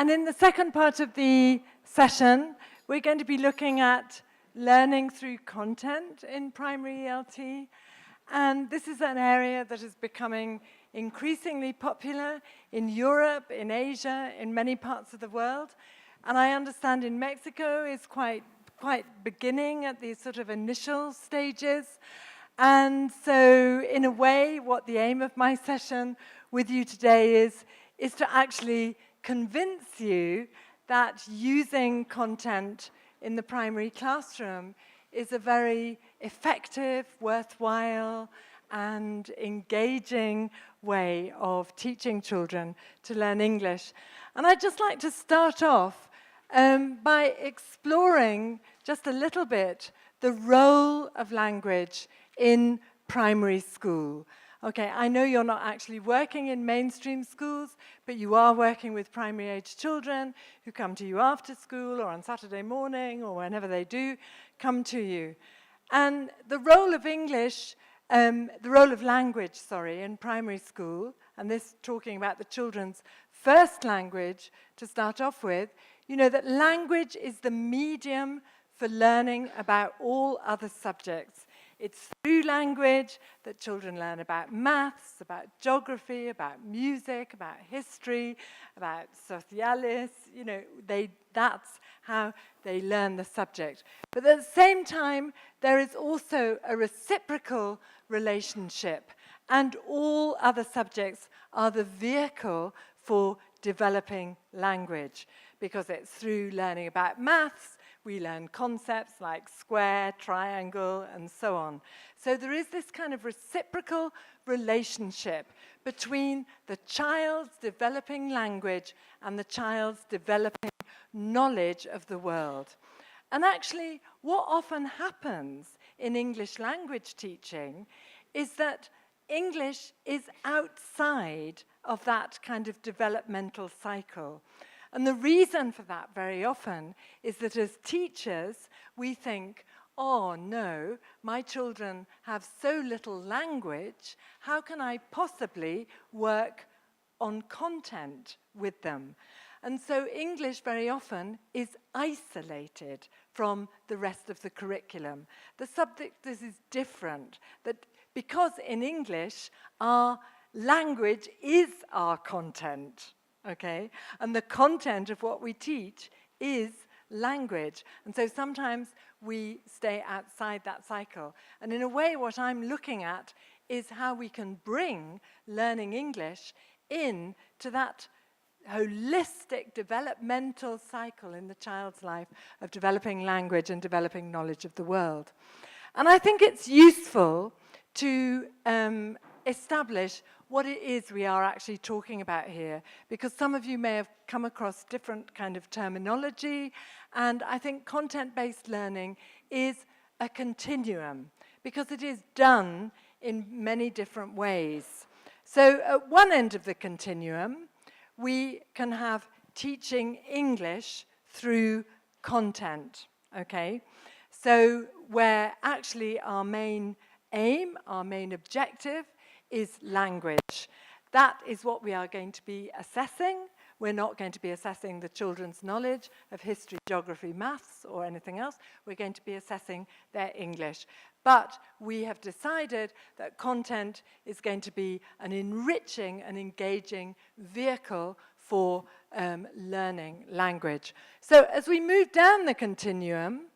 And in the second part of the session, we're going to be looking at learning through content in primary ELT. And this is an area that is becoming increasingly popular in Europe, in Asia, in many parts of the world. And I understand in Mexico is quite beginning at these sort of initial stages. And so in a way, what the aim of my session with you today is to actually convince you that using content in the primary classroom is a very effective, worthwhile, and engaging way of teaching children to learn English. And I'd just like to start off by exploring just a little bit the role of language in primary school. Okay, I know you're not actually working in mainstream schools, but you are working with primary-age children who come to you after school or on Saturday morning or whenever they do come to you. And the role of language, in primary school, and this talking about the children's first language to start off with, you know that language is the medium for learning about all other subjects. It's through language that children learn about maths, about geography, about music, about history, about sociales. You know, that's how they learn the subject. But at the same time, there is also a reciprocal relationship, and all other subjects are the vehicle for developing language, because it's through learning about maths, we learn concepts like square, triangle, and so on. So there is this kind of reciprocal relationship between the child's developing language and the child's developing knowledge of the world. And actually, what often happens in English language teaching is that English is outside of that kind of developmental cycle. And the reason for that very often is that as teachers, we think, oh no, my children have so little language, how can I possibly work on content with them? And so English very often is isolated from the rest of the curriculum. The subject is different, that because in English, our language is our content. Okay, and the content of what we teach is language. And so sometimes we stay outside that cycle. And in a way, what I'm looking at is how we can bring learning English in to that holistic developmental cycle in the child's life of developing language and developing knowledge of the world. And I think it's useful to establish what it is we are actually talking about here, because some of you may have come across different kind of terminology, and I think content-based learning is a continuum, because it is done in many different ways. So at one end of the continuum, we can have teaching English through content, okay? So where actually our main aim, our main objective, is language. That is what we are going to be assessing. We're not going to be assessing the children's knowledge of history, geography, maths, or anything else. We're going to be assessing their English. But we have decided that content is going to be an enriching and engaging vehicle for learning language. So as we move down the continuum,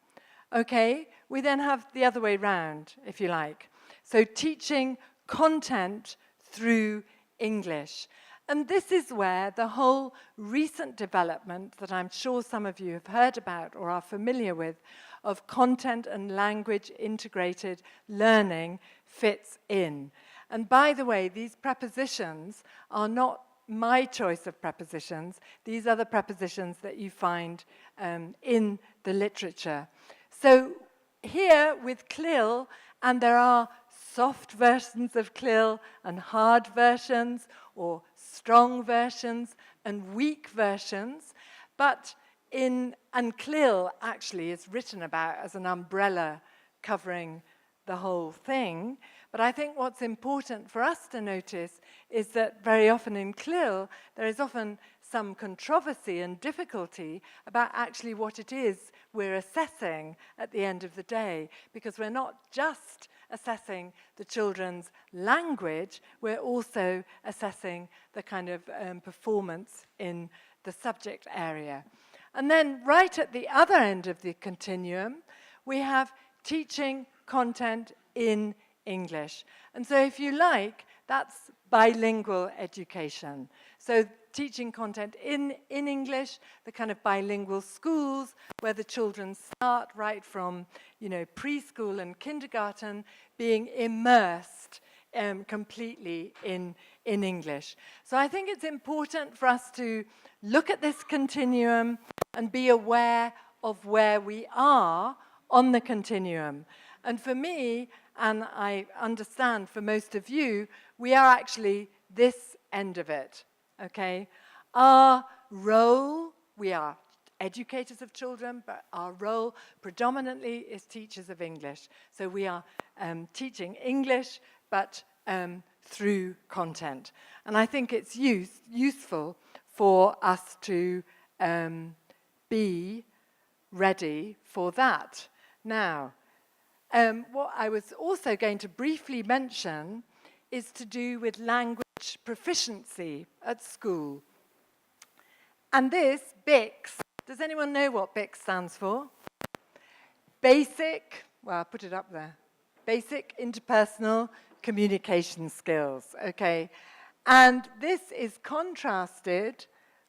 okay, we then have the other way round, if you like. So teaching content through English. And this is where the whole recent development that I'm sure some of you have heard about or are familiar with of content and language integrated learning fits in. And by the way, these prepositions are not my choice of prepositions. These are the prepositions that you find in the literature. So here with CLIL, and there are soft versions of CLIL and hard versions, or strong versions and weak versions, and CLIL actually is written about as an umbrella covering the whole thing. But I think what's important for us to notice is that very often in CLIL, there is often some controversy and difficulty about actually what it is we're assessing at the end of the day, because we're not just assessing the children's language, we're also assessing the kind of performance in the subject area. And then right at the other end of the continuum, we have teaching content in English. And so if you like, that's bilingual education. So teaching content in English, the kind of bilingual schools where the children start right from, preschool and kindergarten being immersed completely in English. So I think it's important for us to look at this continuum and be aware of where we are on the continuum. And for me, and I understand for most of you, we are actually this end of it, okay? Our role, we are educators of children, but our role predominantly is teachers of English. So we are teaching English, but through content. And I think it's useful for us to be ready for that. Now, what I was also going to briefly mention is to do with language proficiency at school. And this, BICS, does anyone know what BICS stands for? Basic, well, I'll put it up there. Basic interpersonal communication skills, okay? And this is contrasted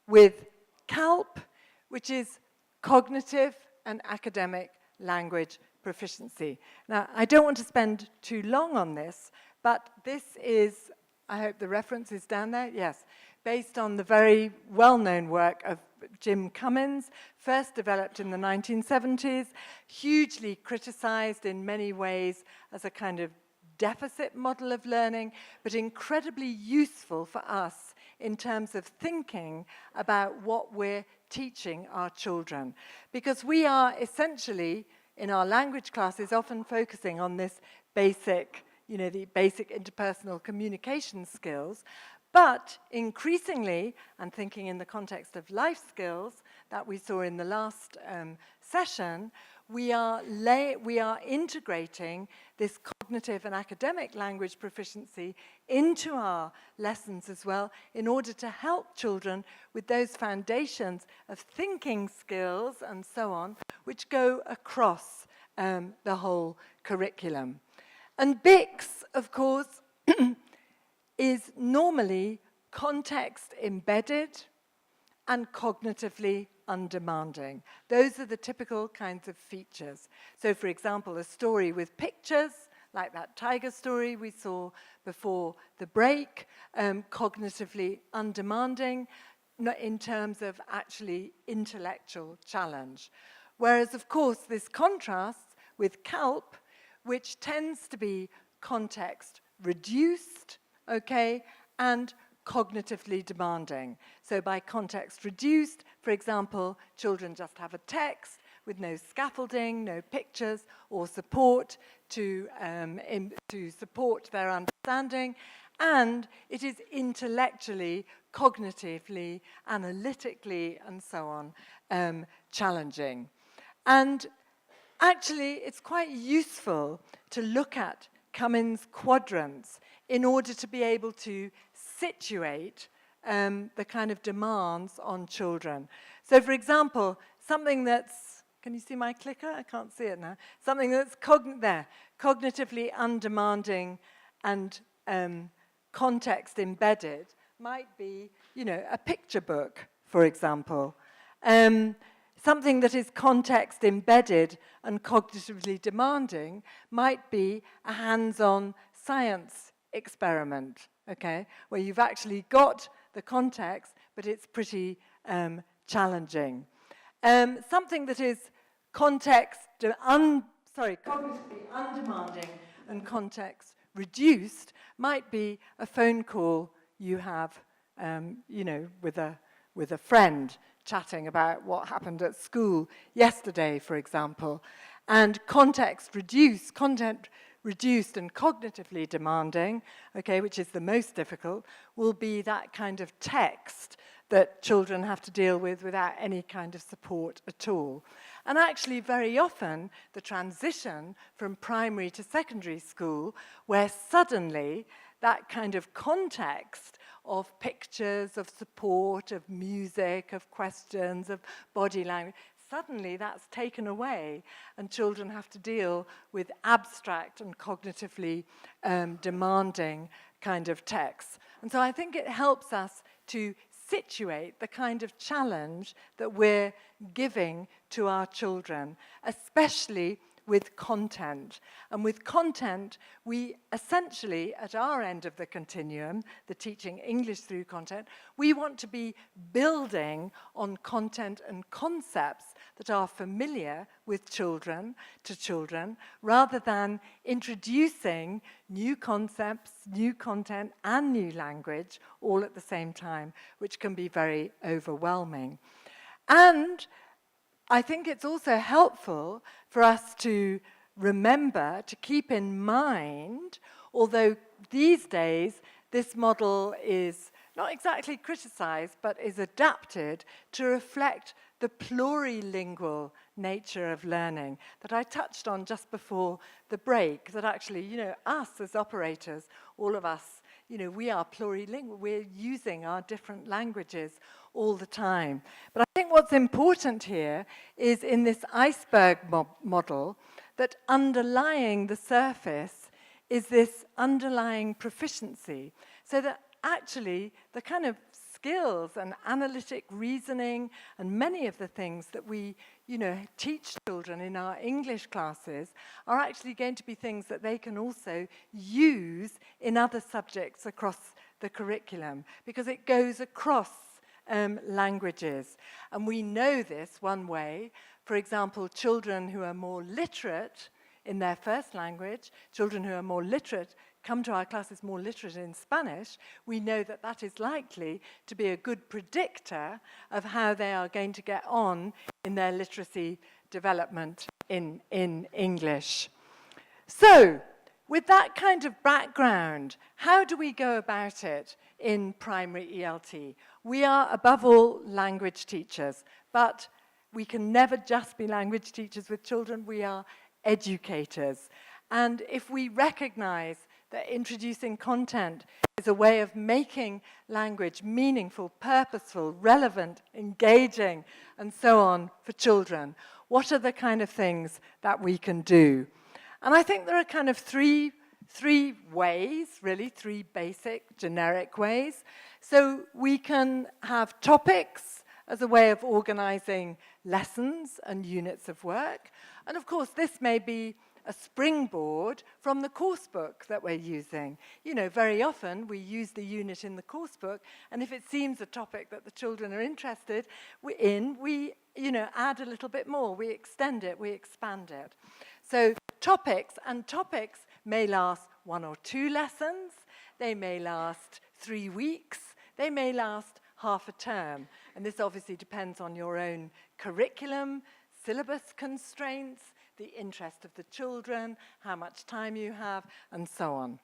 with CALP, which is cognitive and academic language proficiency. Now, I don't want to spend too long on this, but this is, I hope the reference is down there, yes, based on the very well-known work of Jim Cummins, first developed in the 1970s, hugely criticized in many ways as a kind of deficit model of learning, but incredibly useful for us in terms of thinking about what we're teaching our children. Because we are essentially, in our language classes, often focusing on this basic, the basic interpersonal communication skills, but increasingly, and thinking in the context of life skills that we saw in the last session, we are integrating this cognitive and academic language proficiency into our lessons as well in order to help children with those foundations of thinking skills and so on, which go across the whole curriculum. And BICS, of course, is normally context embedded and cognitively undemanding. Those are the typical kinds of features. So, for example, a story with pictures, like that tiger story we saw before the break, cognitively undemanding in terms of actually intellectual challenge. Whereas, of course, this contrasts with CALP, which tends to be context reduced, okay, and cognitively demanding. So by context reduced, for example, children just have a text with no scaffolding, no pictures or support to support their understanding, and it is intellectually, cognitively, analytically, and so on, challenging. And actually, it's quite useful to look at Cummins' quadrants in order to be able to situate the kind of demands on children. So, for example, something that's, can you see my clicker? I can't see it now. Something that's cognitively undemanding and context embedded might be, a picture book, for example. Something that is context embedded and cognitively demanding might be a hands-on science experiment, okay, where you've actually got the context, but it's pretty challenging. Something that is cognitively undemanding and context reduced might be a phone call you have, with a friend chatting about what happened at school yesterday, for example. And content reduced and cognitively demanding, okay, which is the most difficult, will be that kind of text that children have to deal with without any kind of support at all. And actually, very often, the transition from primary to secondary school, where suddenly that kind of context of pictures, of support, of music, of questions, of body language, suddenly that's taken away, and children have to deal with abstract and cognitively demanding kind of texts. And so I think it helps us to situate the kind of challenge that we're giving to our children, especially with content. And with content, we essentially, at our end of the continuum, the teaching English through content, we want to be building on content and concepts that are familiar with children, rather than introducing new concepts, new content, and new language all at the same time, which can be very overwhelming. And I think it's also helpful for us to remember, to keep in mind, although these days this model is not exactly criticized, but is adapted to reflect the plurilingual nature of learning that I touched on just before the break, that actually, us as operators, all of us, we are plurilingual. We're using our different languages all the time. But I think what's important here is in this iceberg model that underlying the surface is this underlying proficiency. So that actually the kind of skills and analytic reasoning and many of the things that we teach children in our English classes are actually going to be things that they can also use in other subjects across the curriculum, because it goes across languages. And we know this one way. For example, children who are more literate in their first language, children who are more literate come to our classes more literate in Spanish, we know that that is likely to be a good predictor of how they are going to get on in their literacy development in English. So, with that kind of background, how do we go about it in primary ELT? We are, above all, language teachers, but we can never just be language teachers with children. We are educators. And if we recognize that introducing content is a way of making language meaningful, purposeful, relevant, engaging, and so on for children, what are the kind of things that we can do? And I think there are kind of three ways, really, three basic, generic ways. So we can have topics as a way of organizing lessons and units of work. And of course, this may be a springboard from the course book that we're using. Very often we use the unit in the course book, and if it seems a topic that the children are interested in, we add a little bit more. We extend it, we expand it. So topics may last 1 or 2 lessons, they may last 3 weeks, they may last half a term. And this obviously depends on your own curriculum, syllabus constraints, the interest of the children, how much time you have, and so on.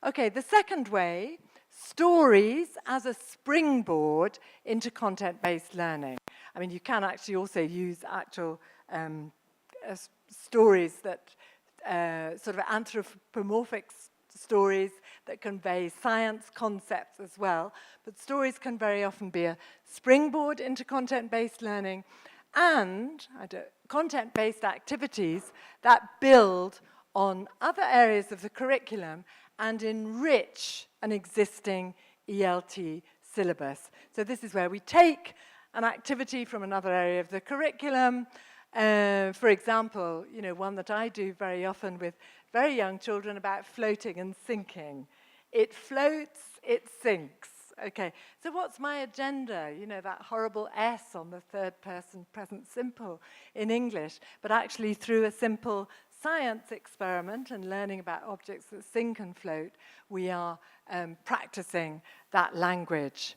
Okay, the second way, stories as a springboard into content-based learning. I mean, you can actually also use actual stories that sort of anthropomorphic stories that convey science concepts as well. But stories can very often be a springboard into content-based learning and content-based activities that build on other areas of the curriculum and enrich an existing ELT syllabus. So this is where we take an activity from another area of the curriculum. For example, one that I do very often with very young children about floating and sinking. It floats, it sinks. Okay, so what's my agenda? That horrible S on the third person present simple in English, but actually through a simple science experiment and learning about objects that sink and float, we are practicing that language.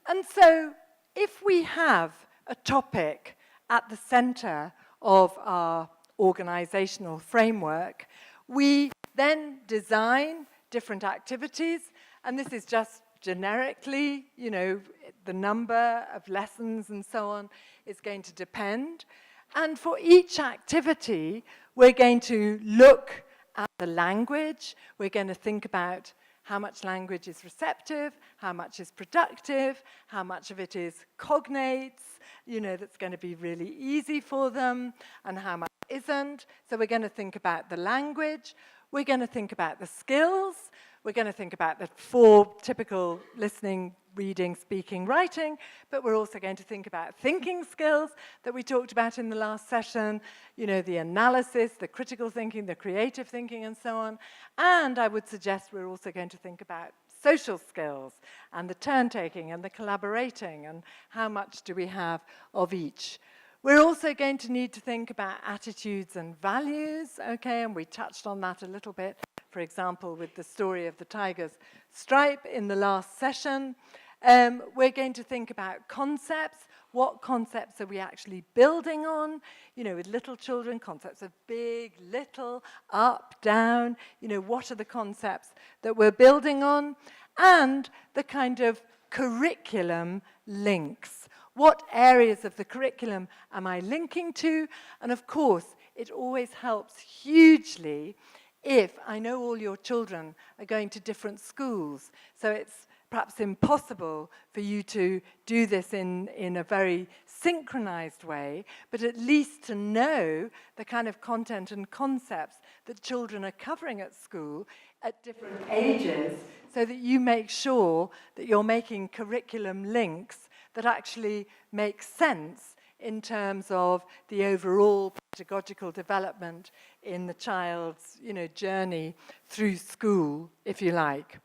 And so if we have a topic at the center of our organizational framework, we then design different activities, and this is just generically, the number of lessons and so on is going to depend. And for each activity, we're going to look at the language. We're going to think about how much language is receptive, how much is productive, how much of it is cognates, that's going to be really easy for them, and how much isn't. So we're going to think about the language. We're going to think about the skills. We're going to think about the 4 typical listening, reading, speaking, writing, but we're also going to think about thinking skills that we talked about in the last session, the analysis, the critical thinking, the creative thinking, and so on. And I would suggest we're also going to think about social skills and the turn-taking and the collaborating and how much do we have of each. We're also going to need to think about attitudes and values, okay, and we touched on that a little bit, for example, with the story of the tiger's stripe in the last session. We're going to think about concepts. What concepts are we actually building on? With little children, concepts of big, little, up, down. What are the concepts that we're building on? And the kind of curriculum links. What areas of the curriculum am I linking to? And of course, it always helps hugely if I know all your children are going to different schools. So it's perhaps impossible for you to do this in a very synchronized way, but at least to know the kind of content and concepts that children are covering at school at different ages, so that you make sure that you're making curriculum links that actually make sense in terms of the overall pedagogical development in the child's, journey through school, if you like.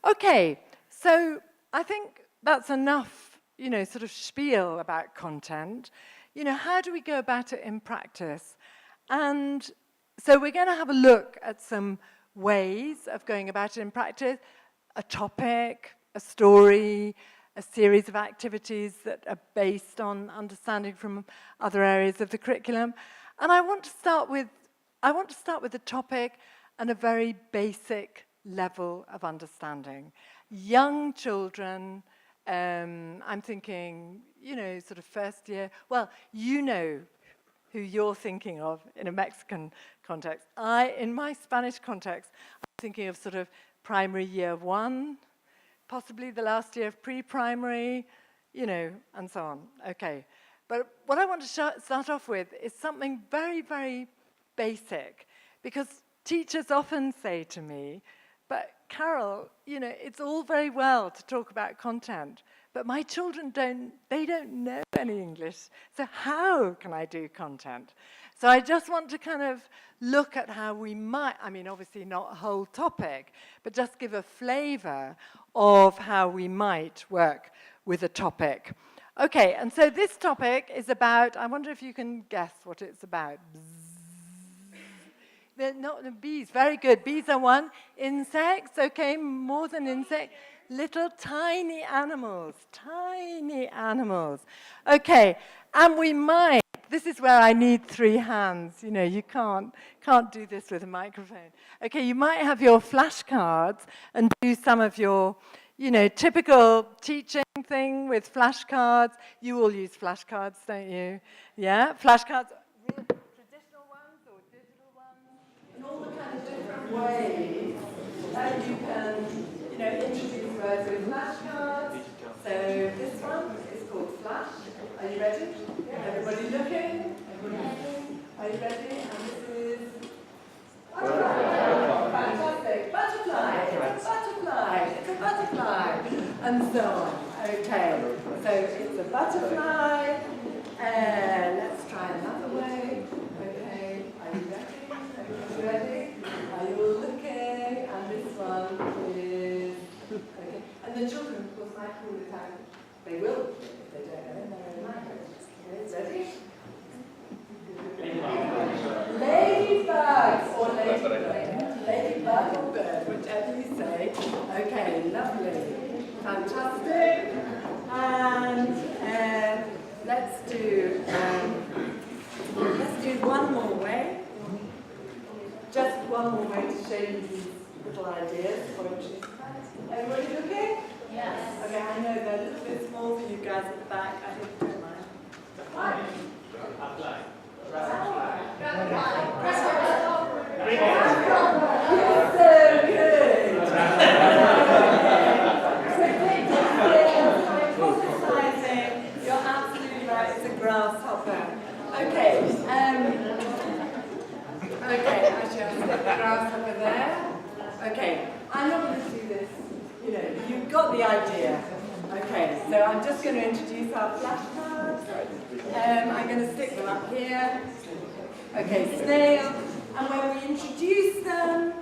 Okay, so I think that's enough, sort of spiel about content. How do we go about it in practice? And so we're going to have a look at some ways of going about it in practice, a topic, a story, a series of activities that are based on understanding from other areas of the curriculum. And I want to start with the topic and a very basic level of understanding. Young children, I'm thinking, sort of first year. Well, who you're thinking of in a Mexican context. In my Spanish context, I'm thinking of sort of primary year 1, possibly the last year of pre-primary, and so on. Okay. But what I want to start off with is something very, very basic, because teachers often say to me, but Carol, it's all very well to talk about content, but my children don't know any English, so how can I do content? So I just want to kind of look at how we might, obviously not a whole topic, but just give a flavor of how we might work with a topic. Okay, and so this topic is about, I wonder if you can guess what it's about. They're not the bees, very good. Bees are one. Insects, okay, more than insects. Little tiny animals, Okay, and we might, this is where I need 3 hands. You can't do this with a microphone. Okay, you might have your flashcards and do some of your, typical teaching thing with flashcards. You all use flashcards, don't you? Yeah, flashcards, real traditional ones or digital ones, in all the kind of different ways that you can, introduce words with flashcards. So this one is called Flash. Are you ready? Everybody looking? Are you ready? And this is butterfly. Fantastic. Butterfly. It's a butterfly. And so on. Okay. So it's a butterfly. Let's try another way. Okay. Are you ready? Are you all looking? And this one is okay. And the children, of course, might call it out. They will if they don't know their own language. Okay, ready? Ladybugs or ladybird. Ladybug or bird, whichever you say. Okay, lovely. Fantastic. And let's do one more way. Just one more way to show you these little ideas. Everybody looking? Yes. Okay, I know they're a little bit small for you guys at the back. I hope you don't mind. Apply. So good. You're absolutely right. It's a grasshopper. Okay. Okay. Actually, I'll stick the grasshopper there. Okay. I'm not going to do this. You know, you've got the idea. Okay. So I'm just going to introduce our flashcards. I'm going to stick them up here. Okay. Snail. And when we introduce them,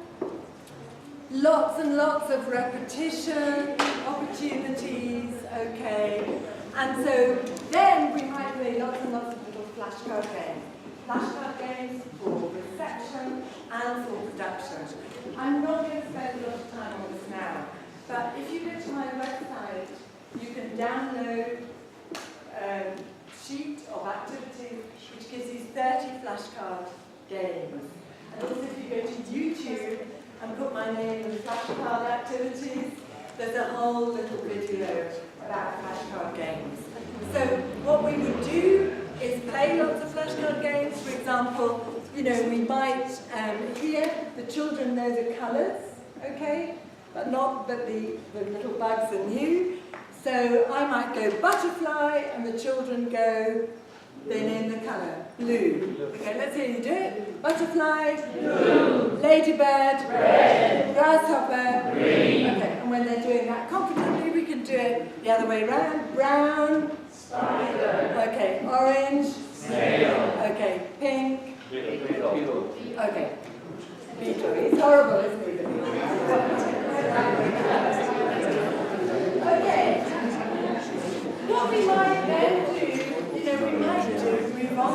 lots and lots of repetition, opportunities, okay? And so then we might play lots and lots of little flashcard games. Flashcard games for reception and for production. I'm not going to spend a lot of time on this now, but if you go to my website, you can download a sheet of activities which gives you 30 flashcard games. And also if you go to YouTube and put my name in flashcard activities, there's a whole little video about flashcard games. So what we would do is play lots of flashcard games. For example, you know, we might, here, the children know the colours, okay? But not that the little bugs are new. So I might go butterfly, and the children go, they name the colour, blue. Okay, let's hear you do it. Butterfly, blue. Ladybird, red. Grasshopper, green. Okay, and when they're doing that confidently, we can do it the other way around. Brown, spider. Okay, orange, snail. Okay, pink, beetle. Okay, beetle. It's horrible, isn't it? Okay, what we might then do, we might move on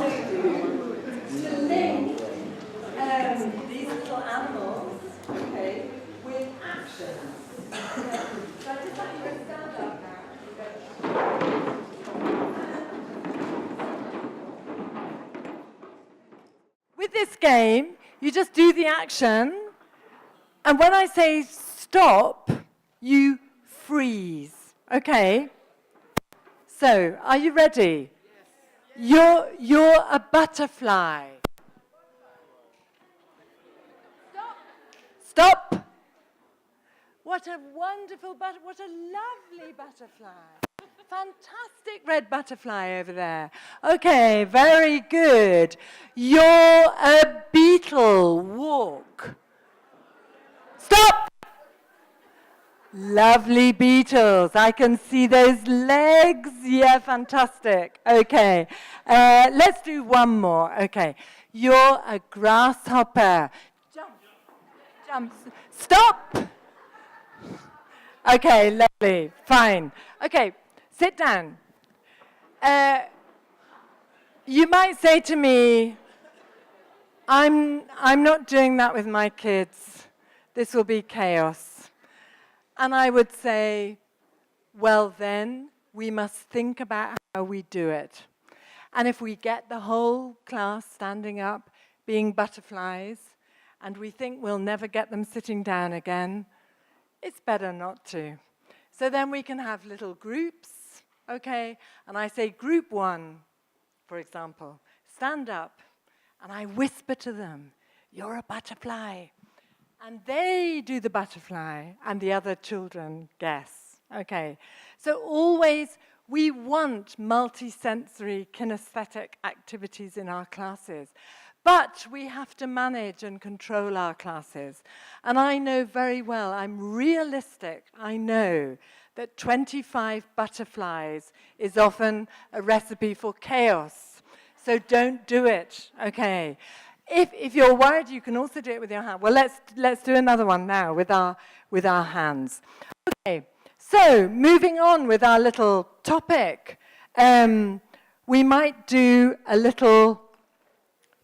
to link these little animals, okay, with actions. Okay. So I just like you to stand up now. With this game, you just do the action, and when I say stop, you freeze. Okay? So, are you ready? You're a butterfly. Stop. What a wonderful what a lovely butterfly. Fantastic red butterfly over there. Okay, very good. You're a beetle. Walk. Stop. Lovely beetles. I can see those legs. Yeah, fantastic. Okay. Let's do one more. Okay. You're a grasshopper. Jump. Jump. Stop. Okay, lovely. Fine. Okay, sit down. You might say to me, I'm not doing that with my kids. This will be chaos. And I would say, well then, we must think about how we do it. And if we get the whole class standing up, being butterflies, and we think we'll never get them sitting down again, it's better not to. So then we can have little groups, okay? And I say, group one, for example, stand up, and I whisper to them, you're a butterfly. And they do the butterfly, and the other children guess. Okay, so always we want multi-sensory kinesthetic activities in our classes. But we have to manage and control our classes. And I know very well, I'm realistic, I know that 25 butterflies is often a recipe for chaos. So don't do it, okay? If you're worried, you can also do it with your hand. Well, let's do another one now with our hands. Okay, so moving on with our little topic, we might do a little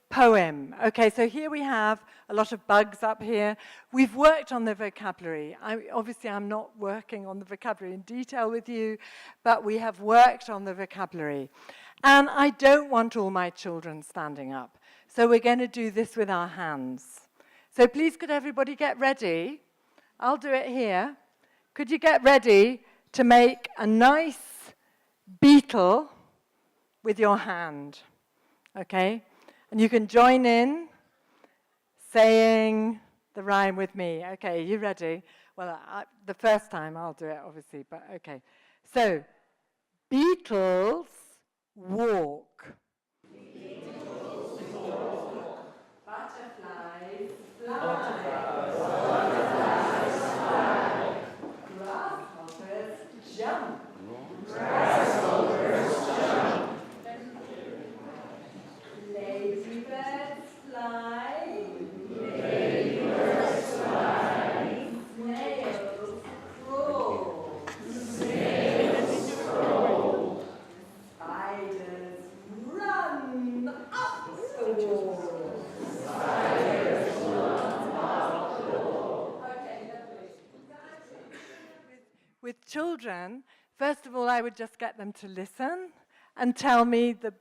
poem. Okay, so here we have a lot of bugs up here. We've worked on the vocabulary. Obviously, I'm not working on the vocabulary in detail with you, but we have worked on the vocabulary. And I don't want all my children standing up. So we're going to do this with our hands. So please, could everybody get ready? I'll do it here. Could you get ready to make a nice beetle with your hand, okay? And you can join in saying the rhyme with me. Okay, you ready? Well, the first time I'll do it, obviously, but okay. So, beetles walk. Beetles walk. Butterflies fly. Butterflies fly. Grasshoppers jump. Grasshoppers jump. Ladybirds fly. Ladybirds fly. Snails crawl. Snails crawl. Spiders run up the wall. Spiders run up the wall. Okay, lovely. With children, first of all, I would just get them to listen and tell me the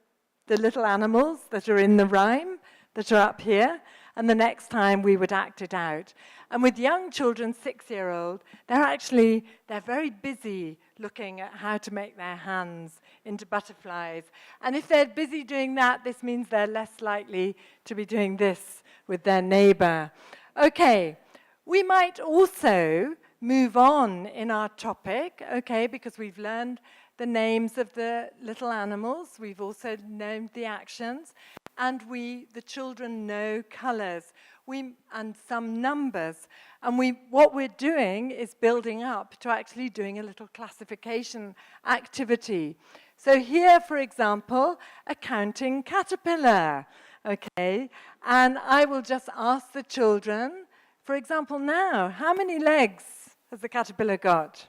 little animals that are in the rhyme that are up here, and the next time we would act it out. And with young children, 6-year-old, they're very busy looking at how to make their hands into butterflies. And if they're busy doing that, this means they're less likely to be doing this with their neighbor. Okay, we might also move on in our topic, okay, because we've learned the names of the little animals. We've also named the actions. And the children know colors and some numbers. And what we're doing is building up to actually doing a little classification activity. So here, for example, a counting caterpillar, okay? And I will just ask the children, for example, now, how many legs has the caterpillar got?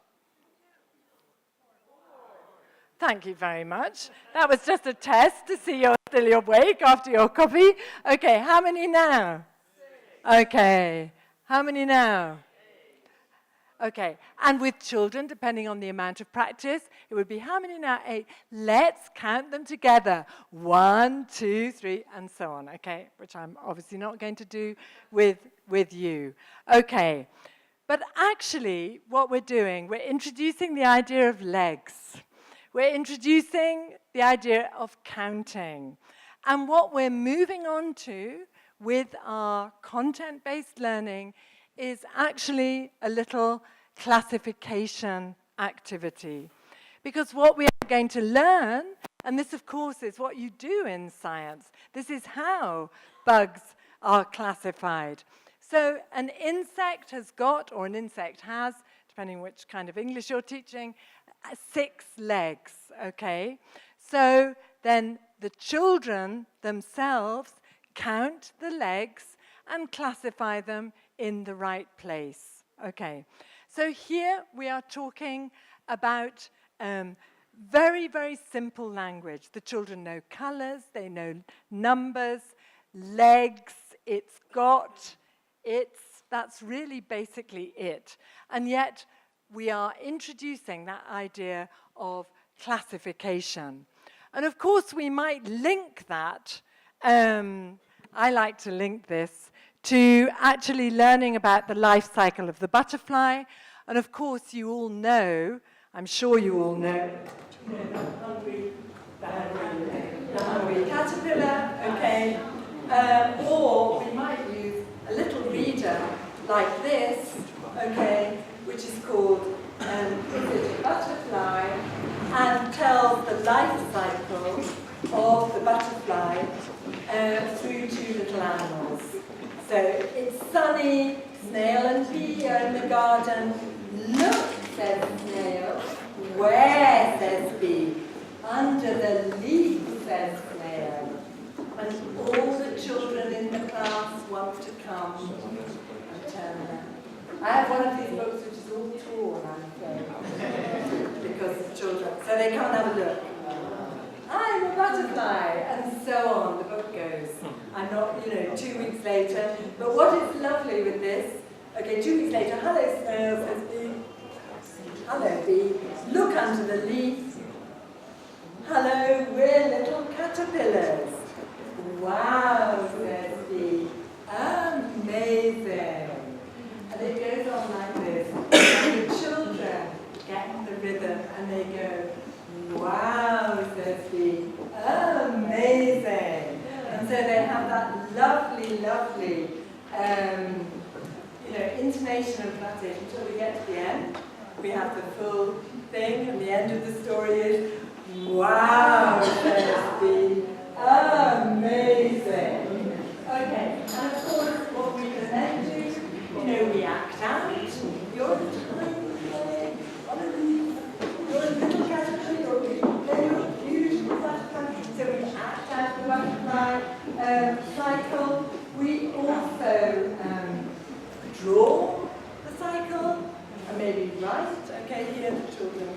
Thank you very much. That was just a test to see you're still awake after your coffee. Okay, how many now? 6. Okay, how many now? 8. Okay, and with children, depending on the amount of practice, it would be how many now? 8. Let's count them together. 1, 2, 3, and so on, okay? Which I'm obviously not going to do with you. Okay, but actually what we're doing, we're introducing the idea of legs. We're introducing the idea of counting. And what we're moving on to with our content-based learning is actually a little classification activity. Because what we are going to learn, and this of course is what you do in science, this is how bugs are classified. So an insect has got, or an insect has, depending which kind of English you're teaching, 6 legs, okay? So then the children themselves count the legs and classify them in the right place, okay? So here we are talking about very, very simple language. The children know colors, they know numbers, legs, it's got, that's really basically it. And yet, we are introducing that idea of classification. And of course, we might link that, I like to link this, to actually learning about the life cycle of the butterfly. And of course, you all know, I'm sure you all know, the hungry caterpillar, okay? Or we might use a little reader like this, okay, which is called Is It a Butterfly? And tells the life cycle of the butterfly through 2 little animals. So it's sunny, snail and bee are in the garden. Look, says snail. Where, says bee? Under the leaf, says snail. And all the children in the class want to come and turn around. I have one of these books which is all torn, I'm afraid, because of children. So they come and have a look. I'm a butterfly, and so on, the book goes. I'm not, 2 weeks later. But what is lovely with this, okay, 2 weeks later, hello snail, says bee. Hello bee, look under the leaf. Hello, we're little caterpillars. Wow, says bee, amazing. And it goes on like this. And the children get the rhythm have that lovely, lovely intonation and pronunciation until we get to the end. We have the full thing, and the end of the story is, wow, Kirsty, amazing. Okay, and of course, what we can then do, we act out. You're a tiny, you're a little caterpillar, you're a beautiful butterfly. So we act out the butterfly cycle. We also draw the cycle, and maybe write. Okay, here the children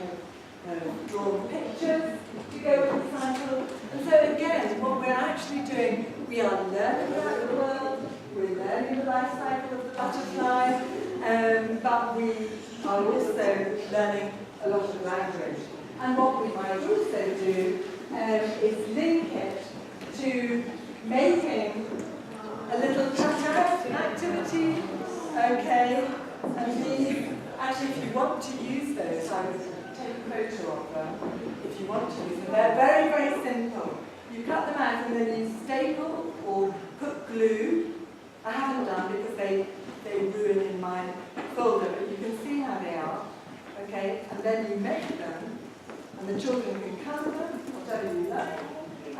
have drawn pictures to go with the cycle. And so again, what we're actually doing, we are learning about the world, we're learning the life cycle of the butterfly, but we are also learning a lot of language. And what we might also do is link it to making a little cutout activity, okay? And these, actually, if you want to use those, I would take a photo of them. If you want to use them, they're very, very simple. You cut them out and then you staple or put glue. I haven't done because they ruin in my folder, but you can see how they are, okay? And then you make them, and the children can color them, whatever you like,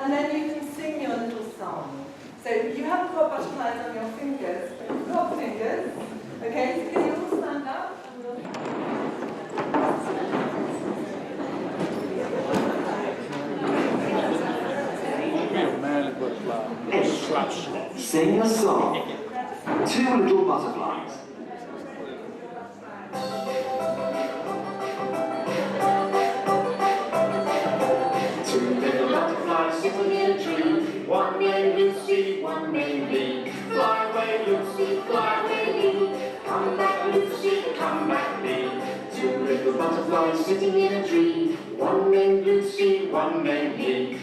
and then you can sing your little song. So you haven't got butterflies on your fingers, but you've got fingers. Okay, so can you all stand up? Sing a song. Two little butterflies. Two little butterflies sitting in a tree. One named Lucy, one named Lee. Fly away, Lucy, fly away, Lee. Come back, Lucy, come back, Lee. Two little butterflies sitting in a tree. One named Lucy, one named Lee.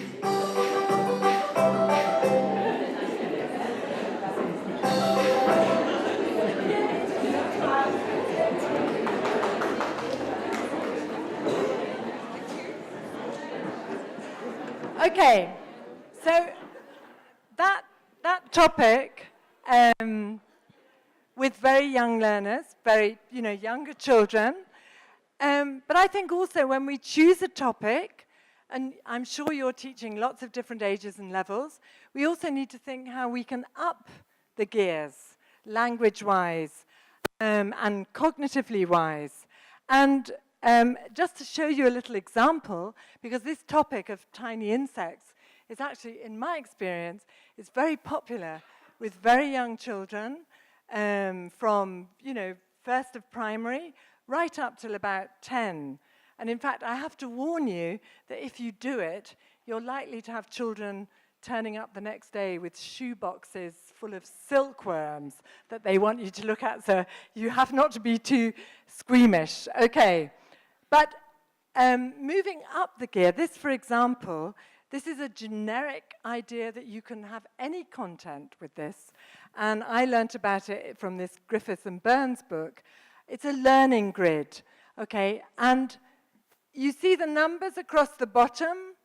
Okay, so that topic with very young learners, very younger children, but I think also when we choose a topic, and I'm sure you're teaching lots of different ages and levels, we also need to think how we can up the gears, language-wise and cognitively wise. And just to show you a little example, because this topic of tiny insects is actually, in my experience, is very popular with very young children from, first of primary right up till about 10. And in fact, I have to warn you that if you do it, you're likely to have children turning up the next day with shoe boxes full of silkworms that they want you to look at, so you have not to be too squeamish. Okay. But moving up the gear, this, for example, this is a generic idea that you can have any content with this. And I learnt about it from this Griffiths and Burns book. It's a learning grid, okay? And you see the numbers across the bottom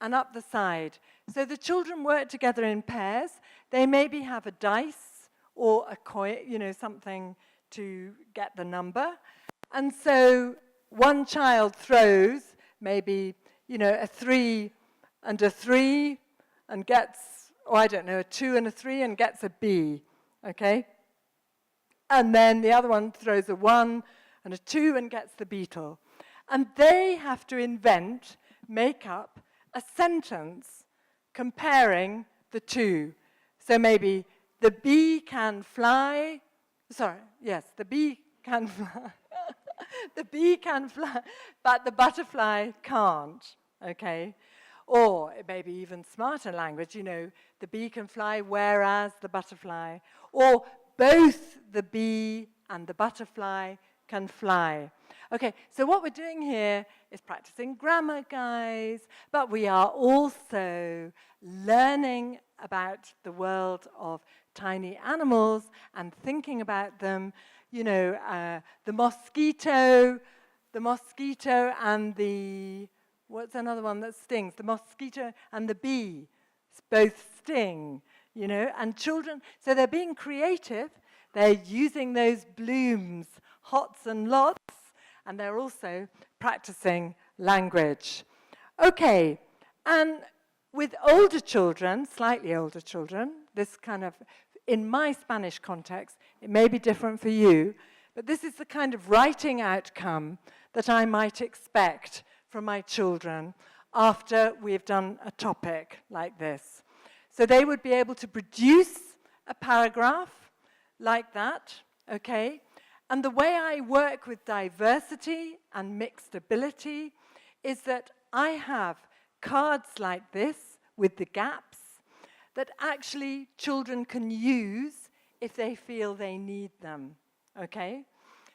and up the side. So the children work together in pairs. They maybe have a dice or a coin, something to get the number. And so one child throws maybe, a 3 and a 3 and gets, a 2 and a 3 and gets a B, okay? And then the other one throws a 1 and a 2 and gets the beetle. And they have to make up a sentence comparing the two. So maybe the bee can fly, the bee can fly. The bee can fly, but the butterfly can't, okay? Or it may be even smarter language, the bee can fly whereas the butterfly. Or both the bee and the butterfly can fly. Okay, so what we're doing here is practicing grammar, guys, but we are also learning about the world of tiny animals and thinking about them. The mosquito and the, what's another one that stings? The mosquito and the bee both sting. you know, and children, so they're being creative, they're using those blooms, hots and lots, and they're also practicing language. Okay, and with older children, slightly older children, this kind of, in my Spanish context, it may be different for you, but this is the kind of writing outcome that I might expect from my children after we've done a topic like this. So they would be able to produce a paragraph like that, okay? And the way I work with diversity and mixed ability is that I have cards like this with the gaps that actually children can use if they feel they need them, okay?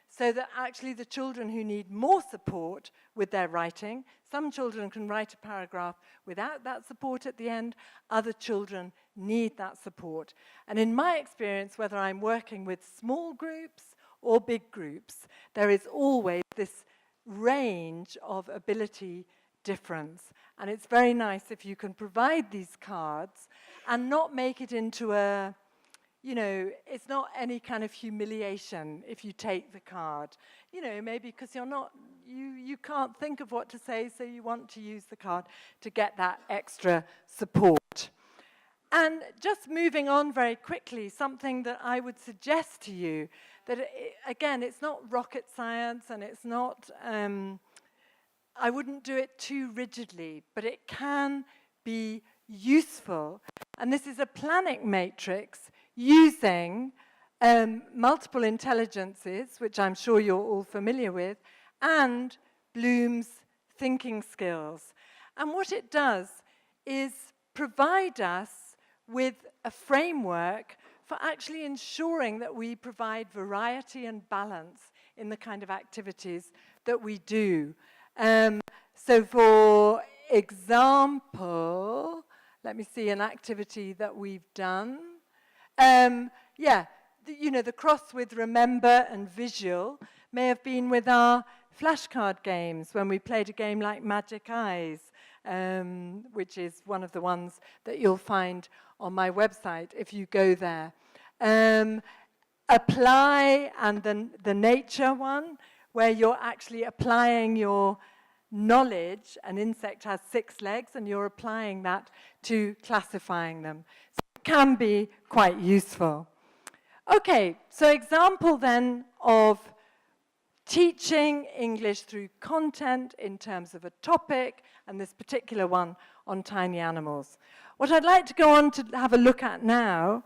So that actually the children who need more support with their writing, some children can write a paragraph without that support at the end, other children need that support. And in my experience, whether I'm working with small groups or big groups, there is always this range of ability difference. And it's very nice if you can provide these cards and not make it into a, you know, it's not any kind of humiliation if you take the card. You know, maybe because you're not, you can't think of what to say, so you want to use the card to get that extra support. And just moving on very quickly, something that I would suggest to you, that again, it's not rocket science and it's not, I wouldn't do it too rigidly, but it can be useful. And this is a planning matrix using multiple intelligences, which I'm sure you're all familiar with, and Bloom's thinking skills. And what it does is provide us with a framework for actually ensuring that we provide variety and balance in the kind of activities that we do. So for example, let me see an activity that we've done. The cross with remember and visual may have been with our flashcard games when we played a game like Magic Eyes, which is one of the ones that you'll find on my website if you go there. Apply and the nature one, where you're actually applying your knowledge. An insect has 6 legs, and you're applying that to classifying them. So it can be quite useful. Okay, so example then of teaching English through content in terms of a topic, and this particular one on tiny animals. What I'd like to go on to have a look at now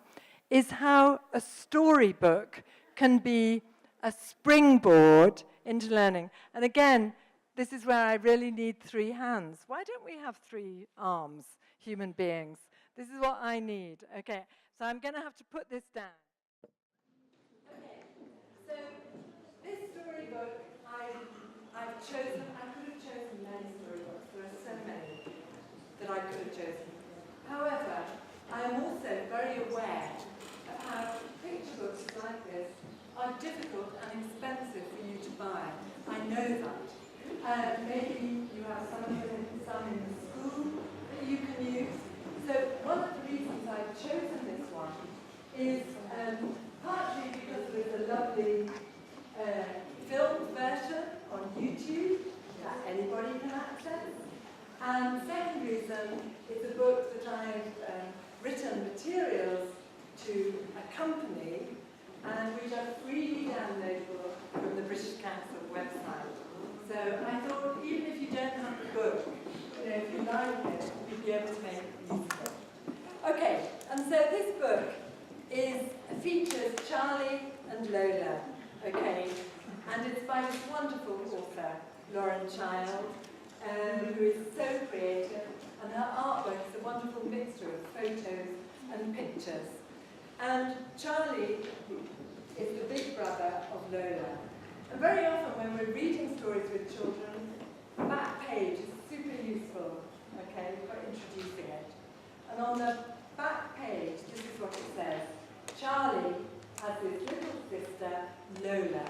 is how a storybook can be a springboard into learning. And again, this is where I really need 3 hands. Why don't we have 3 arms, human beings? This is what I need. Okay, so I'm going to have to put this down. Okay, so this storybook I've chosen. I could have chosen many storybooks. There are so many that I could have chosen. However, I am also very aware of how picture books like this are difficult and expensive for you to buy. I know that. Maybe you have some in the school that you can use. So one of the reasons I've chosen this one is partly because there's a lovely film version on YouTube that anybody can access. And the second reason is a book that I've written materials to accompany, and which are freely downloadable from the British Council website. So I thought, even if you don't have the book, you know, if you like it, you'd be able to make it useful. Okay, and so this book features Charlie and Lola, okay, and it's by this wonderful author, Lauren Child, who is so creative, and her artwork is a wonderful mixture of photos and pictures. And Charlie is the big brother of Lola. And very often when we're reading stories with children, the back page is super useful, okay, for introducing it. And on the back page, this is what it says. Charlie has his little sister, Lola.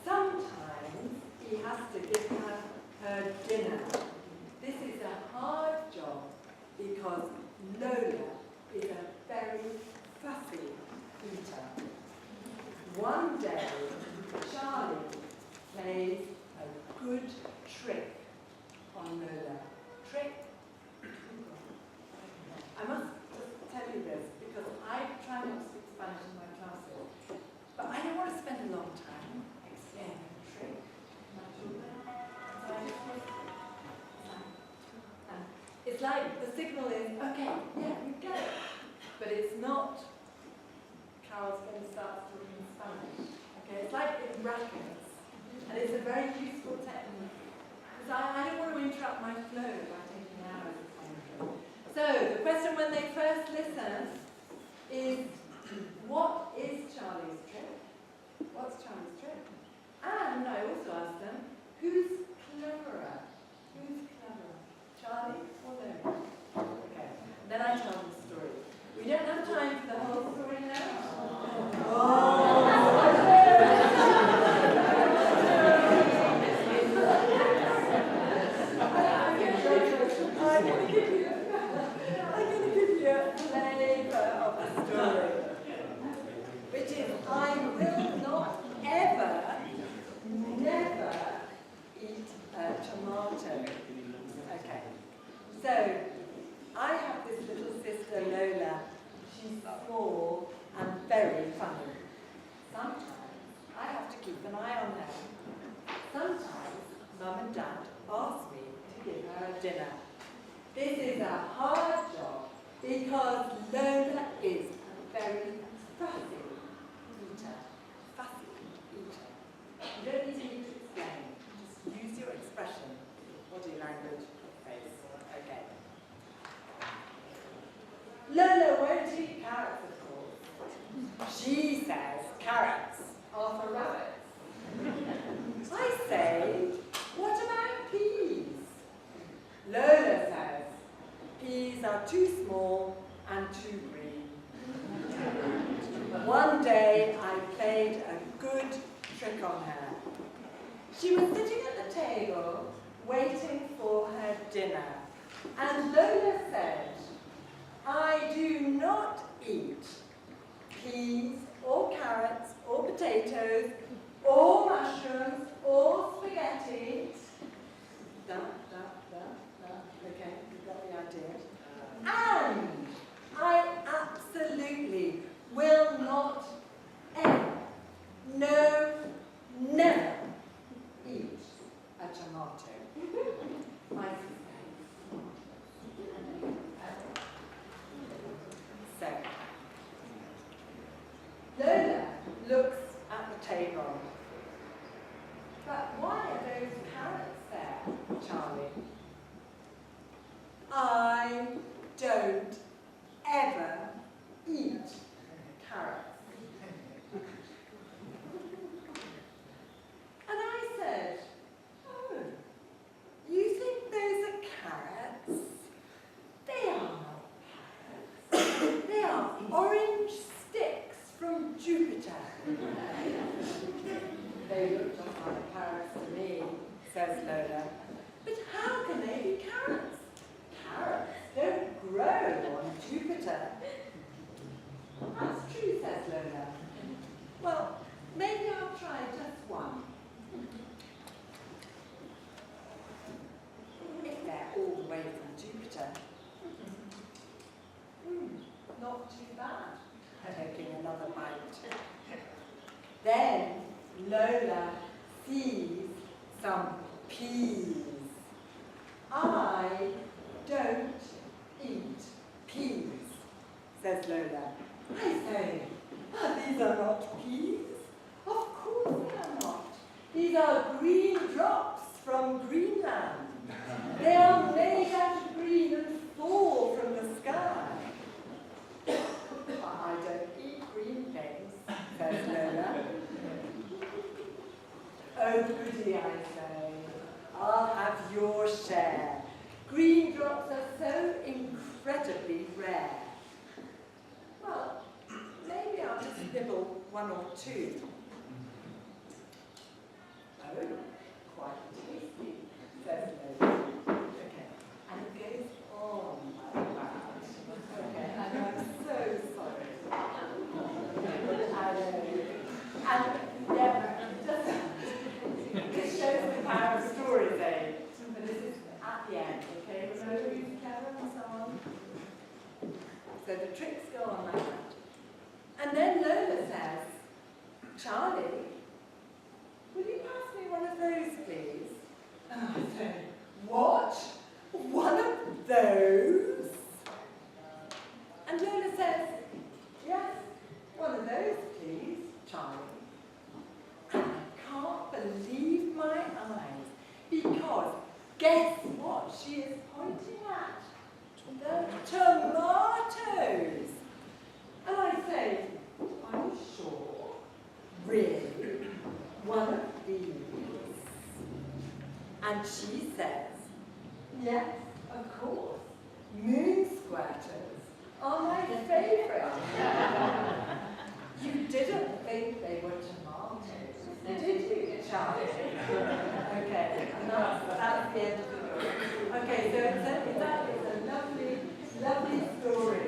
Sometimes he has to give her dinner. This is a hard job because Lola is a very Carol's going to start talking Spanish. Okay, it's like in brackets, and it's a very useful technique. Because I don't want to interrupt my flow by taking hours of time. So, the question when they first listen is, what is Charlie's trick? What's Charlie's trick? And I also asked them, who's cleverer? Who's cleverer? Charlie or Lola? Okay. And then I tell them the story. We don't have time for the whole story now. I'm going to give you a flavour of the story, which is I will not ever, never eat a tomato. Okay. So, I have this little sister Lola. She's small and very funny. Sometimes I have to keep an eye on her. Sometimes Mum and Dad ask me to give her a dinner. This is a hard job because Lola is a very fussy eater. Fussy eater. You don't need me to explain. Just use your expression, body language, face. Okay. Lola won't eat carrots, of course. She says carrots are for rabbits. I say, what about peas? Lola says, peas are too small and too green. One day I played a good trick on her. She was sitting at the table waiting for her dinner, and Lola said, I do not eat peas or carrots or potatoes or mushrooms or spaghetti. Okay, you got the idea. And I absolutely will not ever, no, never eat a tomato. My So, Lola looks at the table. But why are those carrots there, Charlie? I don't ever eat carrots. And I said, oh, you think those are carrots? They are not carrots. They are orange sticks from Jupiter. They look just like carrots to me, says Lola. But how can they be carrots? Carrots don't grow on Jupiter. That's true, says Lola. Well, maybe I'll try just one. If they're all the way from Jupiter. Not too bad. Taking another bite. Then Lola sees some peas. I don't eat peas, says Lola. I say, these are not peas. Of course they are not. These are green drops from Greenland. They are made out of green and fall from the sky. I don't eat green things, says Lola. Oh, goody, I say. I'll have your share. Green drops are so incredibly rare. Well, maybe I'll just nibble one or two. Oh, quite tasty, says Lola. Okay, and it goes on like that. Okay, and I'm so sorry. And yeah, just this shows the power of stories, eh? But this is at the end, okay? Remember who's clever and so on? So the tricks go on like that. And then Lola says, Charlie, will you pass me one of those, please? And I say, what? One of those? And Lola says, yes, one of those, Charlie. And I can't believe my eyes, because guess what she is pointing at? The tomatoes. And I say, are you sure? Really? One of these? And she says, yes, of course. Moon squirters are my favourite. You didn't think they were tomatoes, did you, Charlie? Okay, and that's the end of the book. Okay, so it's a lovely, lovely story.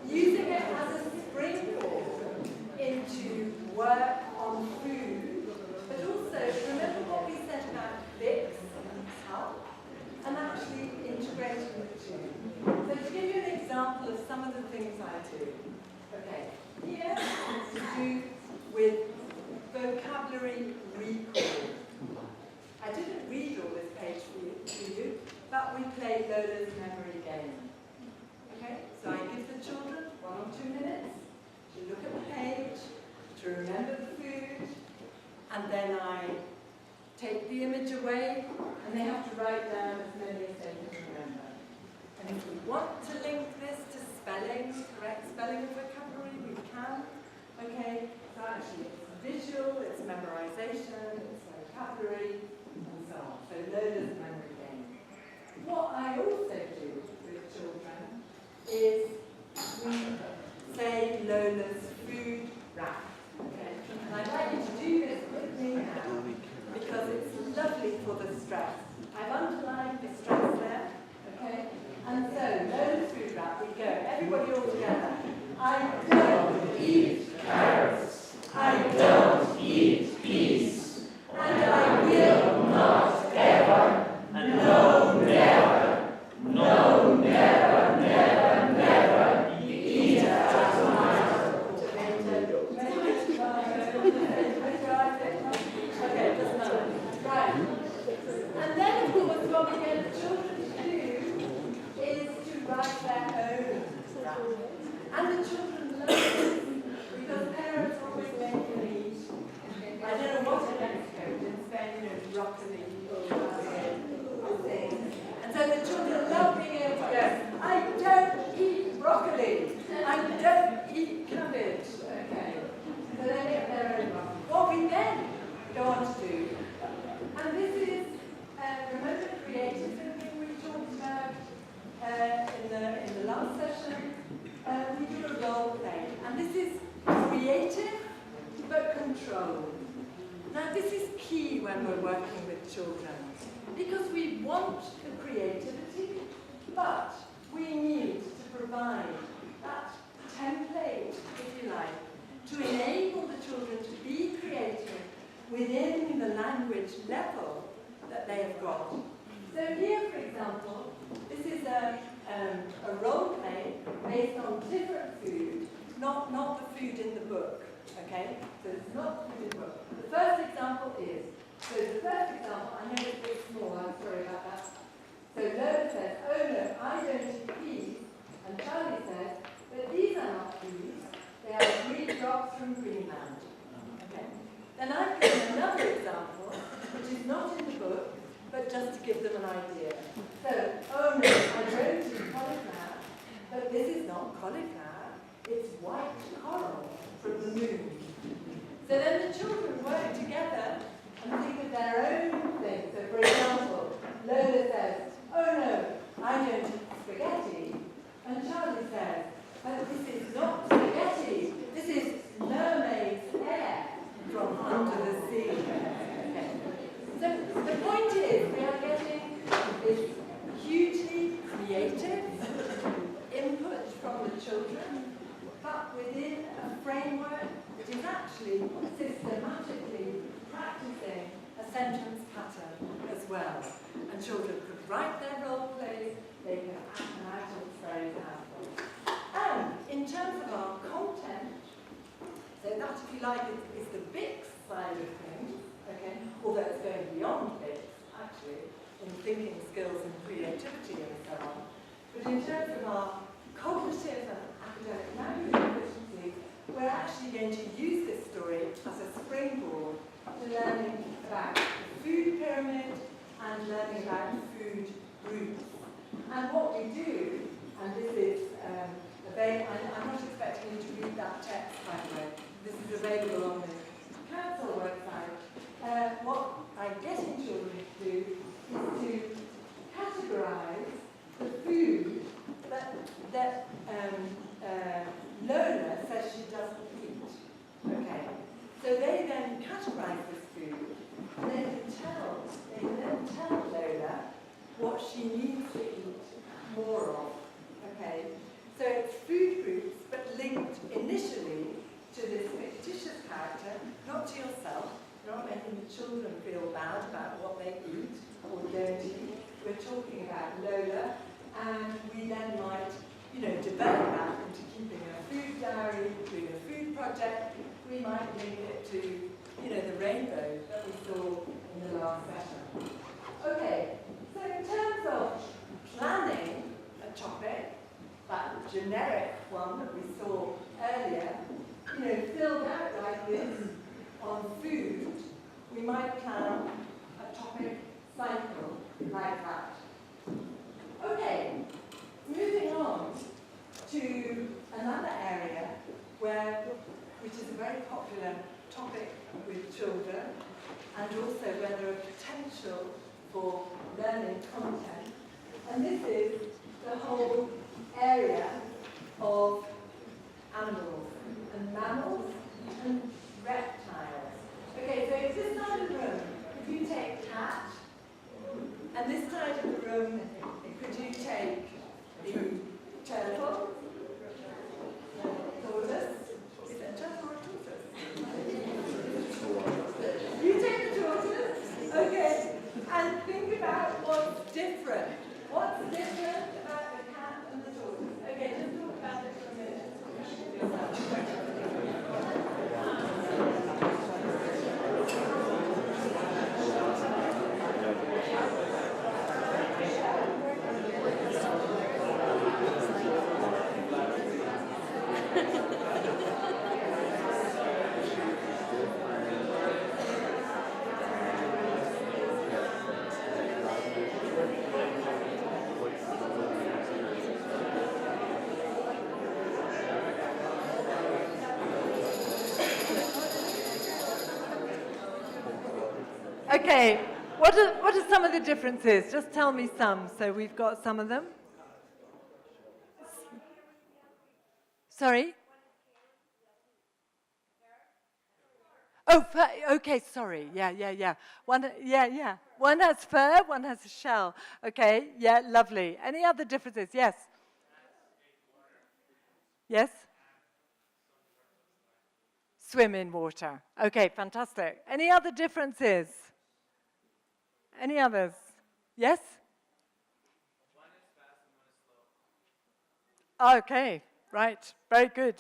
Using it as a springboard into work on food, but also remember what we said about fix and help, and actually integrating the two. So to give you an example of some of the things I do, okay, here it's to do with vocabulary recall. I didn't read all this page to you, but we play Lola's memory game. Okay, so I give the children 1 or 2 minutes to look at the page, to remember the food, and then I take the image away, and they have to write down as many as they can remember. And if we want to link this to spelling, correct spelling and vocabulary, we can. Okay, so actually it's visual, it's memorization, it's vocabulary, and so on. So Lola's memory game. What I also do with children is we say Lola's food wrap. Okay? And I'd like you to do this with me now, because it's lovely for the stress. I've underlined the stress there, okay? And so, Lola's food wrap, we go. Everybody all together. I don't eat carrots. I don't eat peas. And I will not ever, no, never, no, never, never, never eat a tomato. Okay, just now. Right. And then, of course, what we get the children to do is to write their own wrap. And the children love this, because parents always make them eat. I don't know what in Mexico, in Spain, broccoli or things. And so the children love being able to go, I don't eat broccoli, I don't eat cabbage. Okay. So they get their own wrap. What we then go on to do, and this is, remember the creative thinking we talked about in the last session? We do a role play, and this is creative but controlled. Now this is key when we're working with children, because we want the creativity, but we need to provide that template, if you like, to enable the children to be creative within the language level that they have got. So here, for example, this is a role play based on different food, not the food in the book, okay? So it's not the food in the book. The first example is, I know it's a bit small, I'm sorry about that. So Lola says, oh no, I don't eat peas, and Charlie says, but these are not peas, they are green drops from Greenland. Okay? Then I've given another example, which is not in the book, but just to give them an idea. So, oh no, I don't eat cauliflower, but this is not cauliflower, it's white coral from the moon. So then the children work together and think of their own thing. So for example, Lola says, oh no, I don't eat spaghetti. And Charlie says, but this is not spaghetti, this is mermaid's hair from under the sea. Okay. So the point is, we are getting this hugely creative input from the children, but within a framework that is actually systematically practicing a sentence pattern as well. And children could write their role plays, they could act them out, it's very powerful. And in terms of our content, so that, if you like, is the BICS side of things, okay? Although it's going beyond BICS, actually, in thinking skills and creativity and so on. But in terms of our cognitive and academic language proficiency, we're actually going to use this story as a springboard to learning about the food pyramid and learning about food groups. And what we do, and this is I'm not expecting you to read that text, by the way. This is available on the council website. What I'm getting children to do is to categorise the food that Lola says she doesn't eat. Okay, so they then categorise this food, and they can then tell Lola what she needs to eat more of. Okay, so it's food groups, but linked initially to this fictitious character, not to yourself. You're not making the children feel bad about what they eat or don't eat. We're talking about Lola, and we then might, develop that into keeping a food diary, doing a food project. We might link it to, the rainbow that we saw in the last session. Okay, so in terms of planning a topic, that generic one that we saw earlier, filled out like this on food, we might plan a topic cycle like that. Okay, moving on to another area which is a very popular topic with children, and also where there are potential for learning content. And this is the whole area of animals and mammals and reptiles. Okay, so if this side of the room, if you take cat, and this side of the room, could you take the turtle, tortoise? Is it a turtle or a tortoise? You take the tortoise, okay, and think about what's different. What's different about the cat and the tortoise? Okay, just talk about it for a minute. Okay, what are some of the differences? Just tell me some. So we've got some of them. Sorry? Oh, okay, sorry. Yeah. One has fur, one has a shell. Okay, yeah, lovely. Any other differences? Yes? Yes? Swim in water. Okay, fantastic. Any other differences? Any others? Yes? One is fast and one is slow. Okay, right. Very good.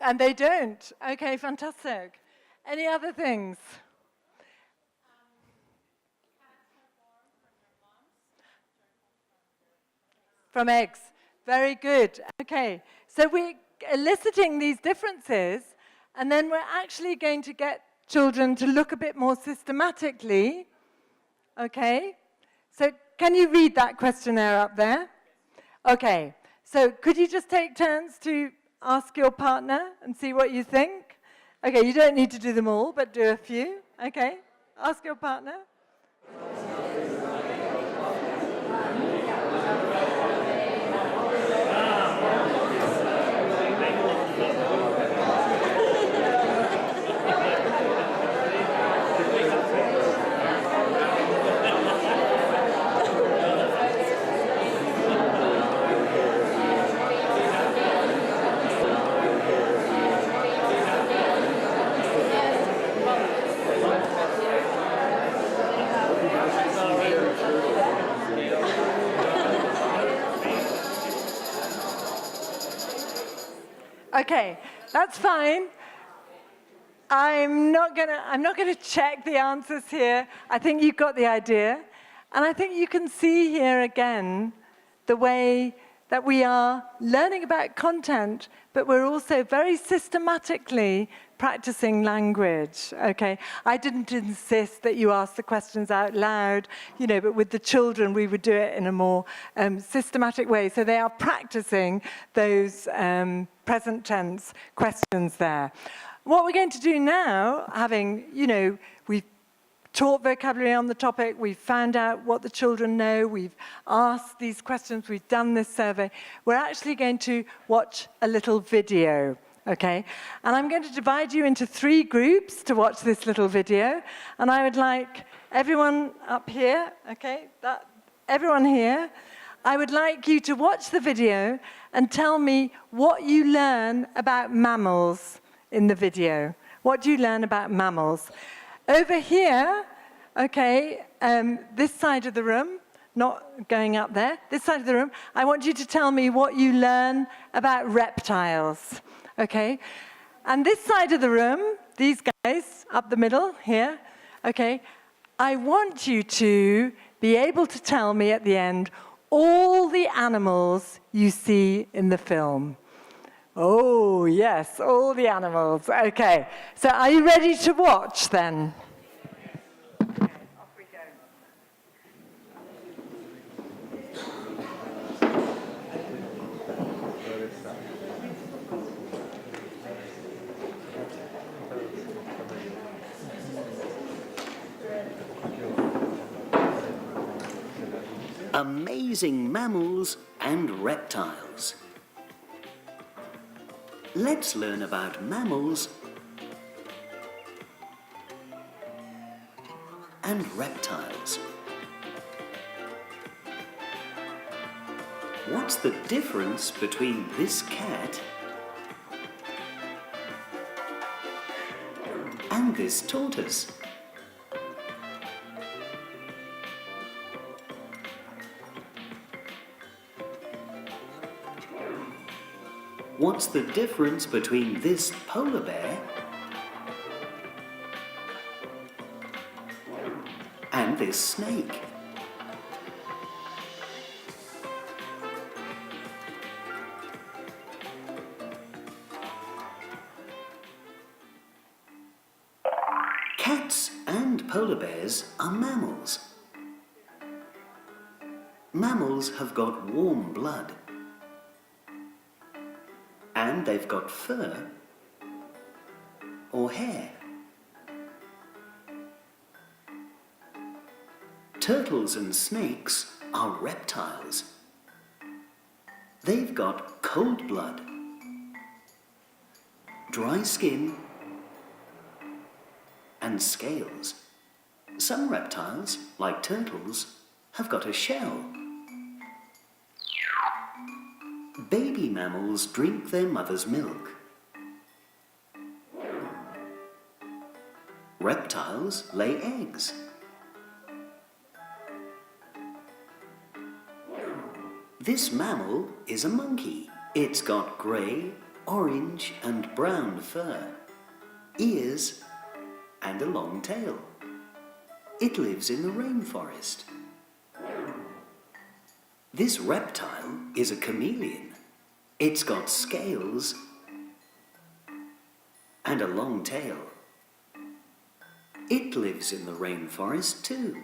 And they don't. Okay, fantastic. Any other things? From eggs. Very good. Okay, so we're eliciting these differences, and then we're actually going to get children to look a bit more systematically. Okay, so can you read that questionnaire up there? Okay, so could you just take turns to ask your partner and see what you think? Okay, you don't need to do them all, but do a few. Okay, ask your partner. Okay, that's fine. I'm not gonna check the answers here. I think you've got the idea. And I think you can see here again the way that we are learning about content, but we're also very systematically practicing language, okay? I didn't insist that you ask the questions out loud, you know, but with the children, we would do it in a more systematic way. So they are practicing those present tense questions there. What we're going to do now, having, you know, we've taught vocabulary on the topic, we've found out what the children know, we've asked these questions, we've done this survey. We're actually going to watch a little video, okay? And I'm going to divide you into 3 groups to watch this little video. And I would like everyone up here, okay, everyone here, I would like you to watch the video and tell me what you learn about mammals in the video. What do you learn about mammals? Over here, okay, this side of the room, not going up there, this side of the room, I want you to tell me what you learn about reptiles, okay? And this side of the room, these guys up the middle here, okay, I want you to be able to tell me at the end all the animals you see in the film. Oh, yes, all the animals. Okay, so are you ready to watch then? Okay, off we go. Amazing mammals and reptiles. Let's learn about mammals and reptiles. What's the difference between this cat and this tortoise? What's the difference between this polar bear and this snake? Cats and polar bears are mammals. Mammals have got warm blood. And they've got fur or hair. Turtles and snakes are reptiles. They've got cold blood, dry skin, and scales. Some reptiles, like turtles, have got a shell. Baby mammals drink their mother's milk. Reptiles lay eggs. This mammal is a monkey. It's got grey, orange and brown fur, ears and a long tail. It lives in the rainforest. This reptile is a chameleon. It's got scales and a long tail. It lives in the rainforest too.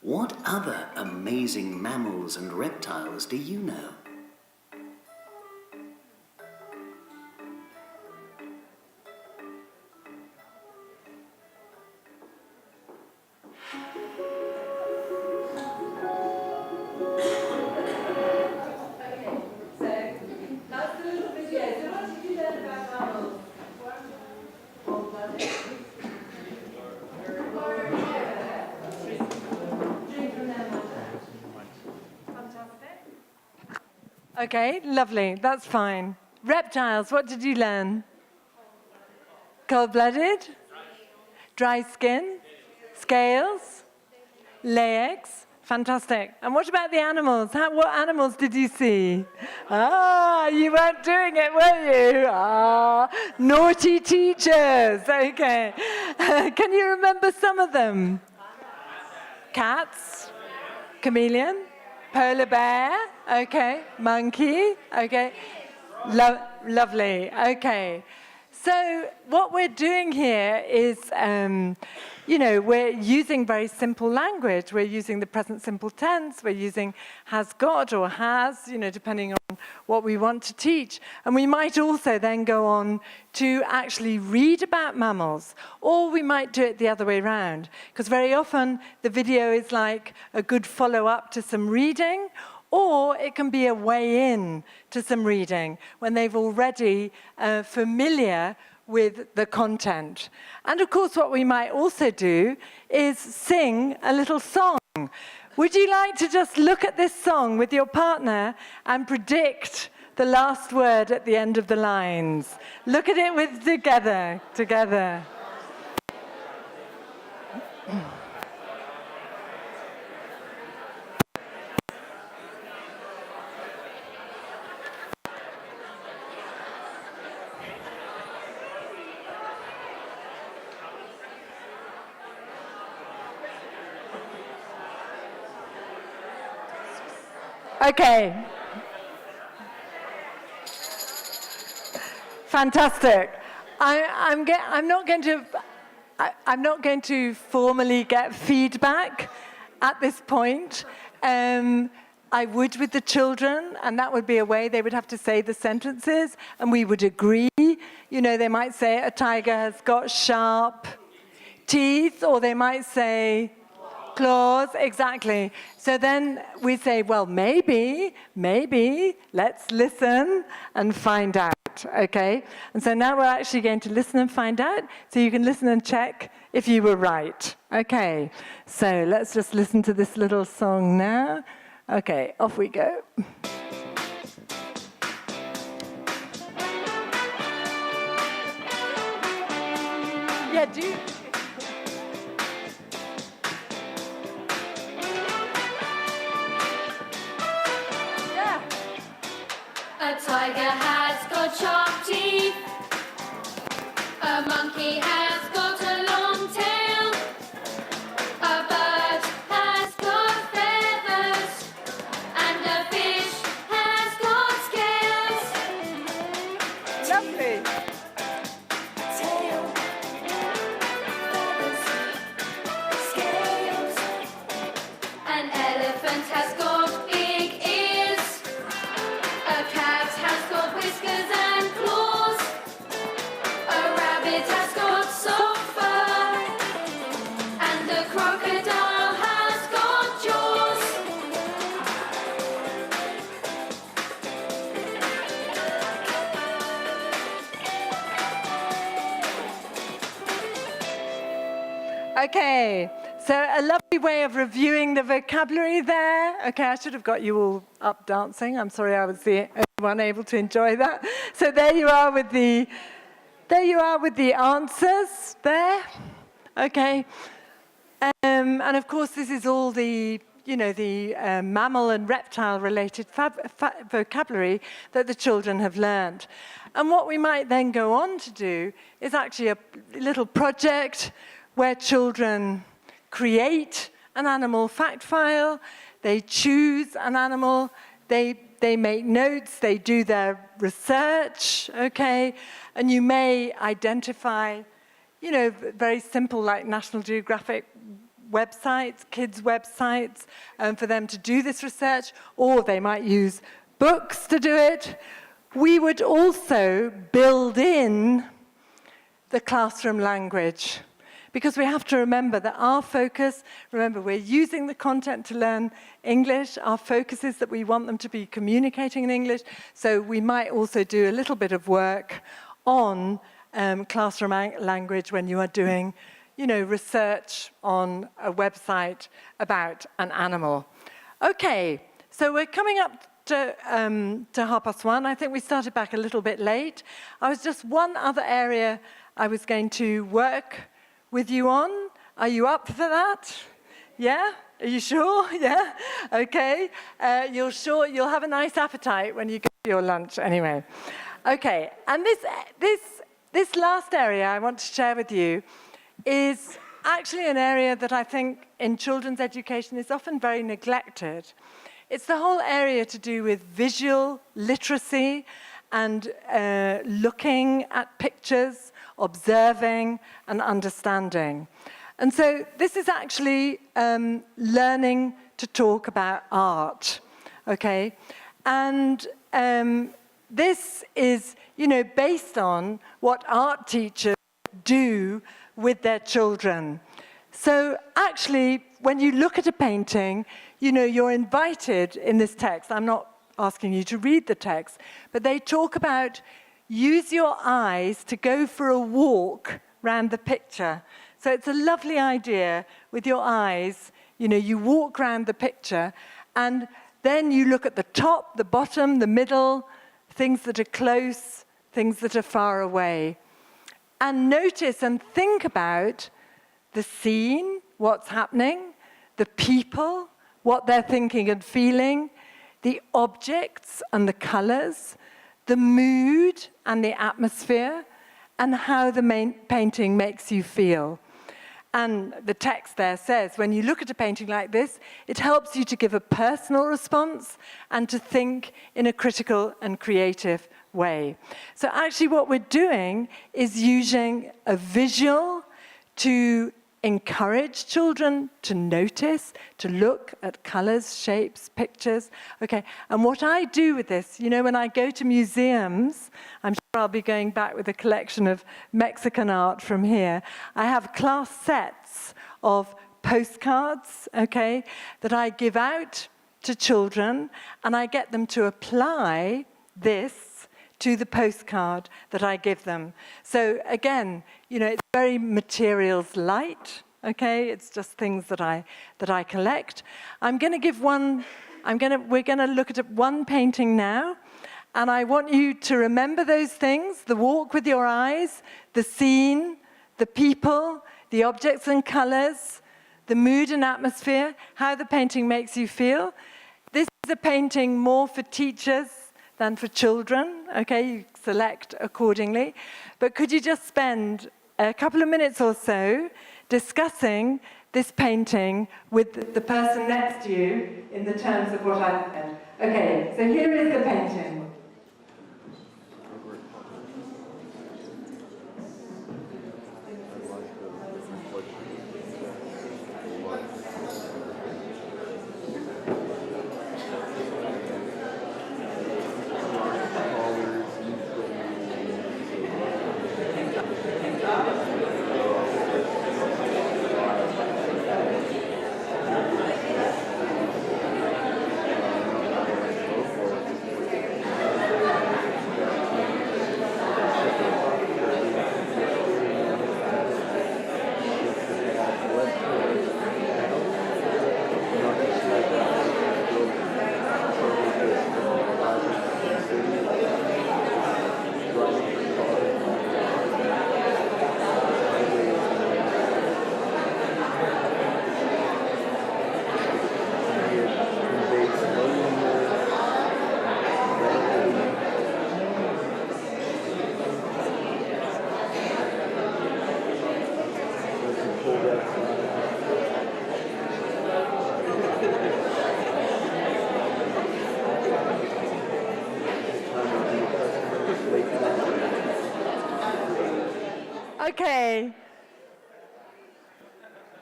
What other amazing mammals and reptiles do you know? Okay, lovely, that's fine. Reptiles, what did you learn? Cold-blooded? Dry skin? Scales? Lay eggs? Fantastic. And what about the animals? What animals did you see? Ah, you weren't doing it, were you? Ah, naughty teachers. Okay. Can you remember some of them? Cats? Chameleon? Polar bear, okay. Monkey, okay. Lovely, okay. So what we're doing here is, we're using very simple language. We're using the present simple tense. We're using has got or has, depending on what we want to teach. And we might also then go on to actually read about mammals, or we might do it the other way around, because very often the video is like a good follow-up to some reading, or it can be a way in to some reading when they've already familiar with the content. And of course, what we might also do is sing a little song. Would you like to just look at this song with your partner and predict the last word at the end of the lines? Look at it together. Okay. Fantastic. I'm not going to formally get feedback at this point. I would with the children, and that would be a way they would have to say the sentences, and we would agree. They might say a tiger has got sharp teeth, or they might say claws, exactly. So then we say, well, maybe, let's listen and find out, okay? And so now we're actually going to listen and find out, so you can listen and check if you were right. Okay, so let's just listen to this little song now. Okay, off we go. Yeah, do A tiger has got sharp teeth. A monkey has got a long tail. A bird has got feathers. And a fish has got scales. Lovely. Tail, feathers, scales. An elephant has got big ears. A cat has got whiskers and claws. A rabbit has got soft fur. And a crocodile has got jaws. Okay, so a lovely way of reviewing the vocabulary there. Okay, I should have got you all up dancing. I'm sorry I was the only one able to enjoy that. So there you are with the answers there. Okay, and of course this is all the mammal and reptile-related vocabulary that the children have learned. And what we might then go on to do is actually a little project where children create an animal fact file, they choose an animal, they make notes, they do their research, okay? And you may identify, very simple like National Geographic websites, kids' websites, for them to do this research, or they might use books to do it. We would also build in the classroom language, because we have to remember that our focus, remember, we're using the content to learn English. Our focus is that we want them to be communicating in English. So we might also do a little bit of work on classroom language when you are doing, research on a website about an animal. Okay, so we're coming up to 1:30. I think we started back a little bit late. I was just one other area I was going to work with you on. Are you up for that? Yeah? Are you sure? Yeah? Okay. You'll have a nice appetite when you get your lunch anyway. Okay. And this last area I want to share with you is actually an area that I think in children's education is often very neglected. it's the whole area to do with visual literacy and looking at pictures, observing and understanding. And so this is actually learning to talk about art, okay? And this is, based on what art teachers do with their children. So actually, when you look at a painting, you're invited in this text. I'm not asking you to read the text, but they talk about use your eyes to go for a walk around the picture. So it's a lovely idea with your eyes. You walk around the picture, and then you look at the top, the bottom, the middle, things that are close, things that are far away. And notice and think about the scene, what's happening, the people, what they're thinking and feeling, the objects and the colors, the mood and the atmosphere, and how the painting makes you feel. And the text there says, when you look at a painting like this, it helps you to give a personal response and to think in a critical and creative way. So actually what we're doing is using a visual to encourage children to notice, to look at colors, shapes, pictures. Okay, and what I do with this, when I go to museums, I'm sure I'll be going back with a collection of Mexican art from here. I have class sets of postcards, okay, that I give out to children, and I get them to apply this to the postcard that I give them. So again, it's very materials light, okay? It's just things that I collect. We're gonna look at one painting now, and I want you to remember those things: the walk with your eyes, the scene, the people, the objects and colors, the mood and atmosphere, how the painting makes you feel. This is a painting more for teachers than for children, okay? You select accordingly. But could you just spend a couple of minutes or so discussing this painting with the person next to you in the terms of what I said? Okay, so here is the painting. Okay.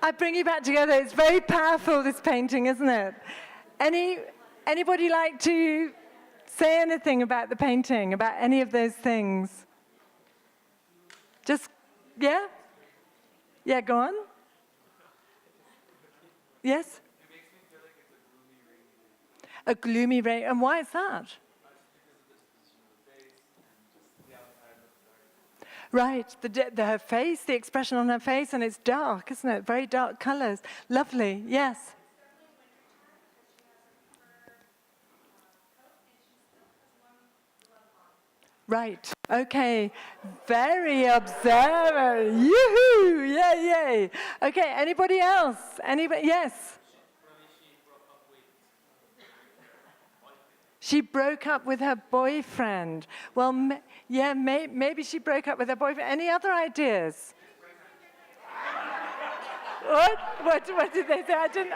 I bring you back together. It's very powerful, this painting, isn't it? Anybody like to say anything about the painting, about any of those things? Just, yeah? Yeah, go on. Yes? It makes me feel like it's a gloomy, rainy day. A gloomy rain. And why is that? That's because of this position of the face and just the outside looks dark. Right, her face, the expression on her face, and it's dark, isn't it? Very dark colors. Lovely, yes. Right, okay. Very observer. Yoo-hoo, yay, yay. Okay, anybody else? Anybody? Yes. She broke up with her boyfriend. Well, maybe she broke up with her boyfriend. Any other ideas? What? What did they say? I didn't.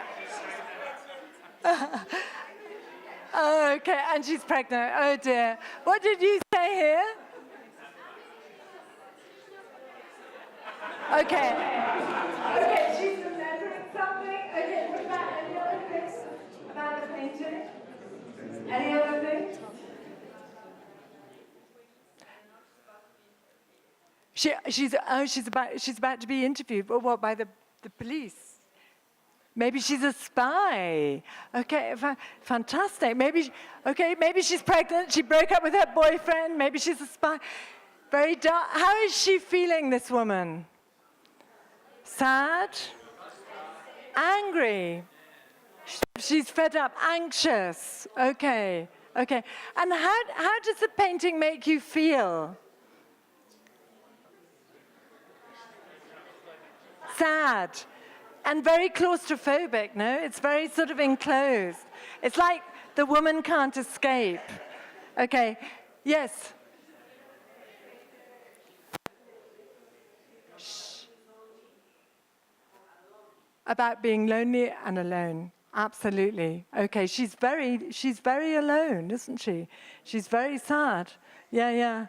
Oh, okay, and she's pregnant. Oh dear. What did you say here? Okay. Okay, she's remembering something. Okay, what about any other things about the painting? Any other things? She's about to be interviewed, but what, by the police? Maybe she's a spy. Okay, fantastic. Maybe she's pregnant. She broke up with her boyfriend. Maybe she's a spy. Very dark. How is she feeling, this woman? Sad? Angry? She's fed up, anxious. Okay. And how does the painting make you feel? Sad. And very claustrophobic, no? It's very sort of enclosed. It's like the woman can't escape. Okay, yes? Shh. About being lonely and alone. Absolutely. Okay, she's very alone, isn't she? She's very sad. Yeah.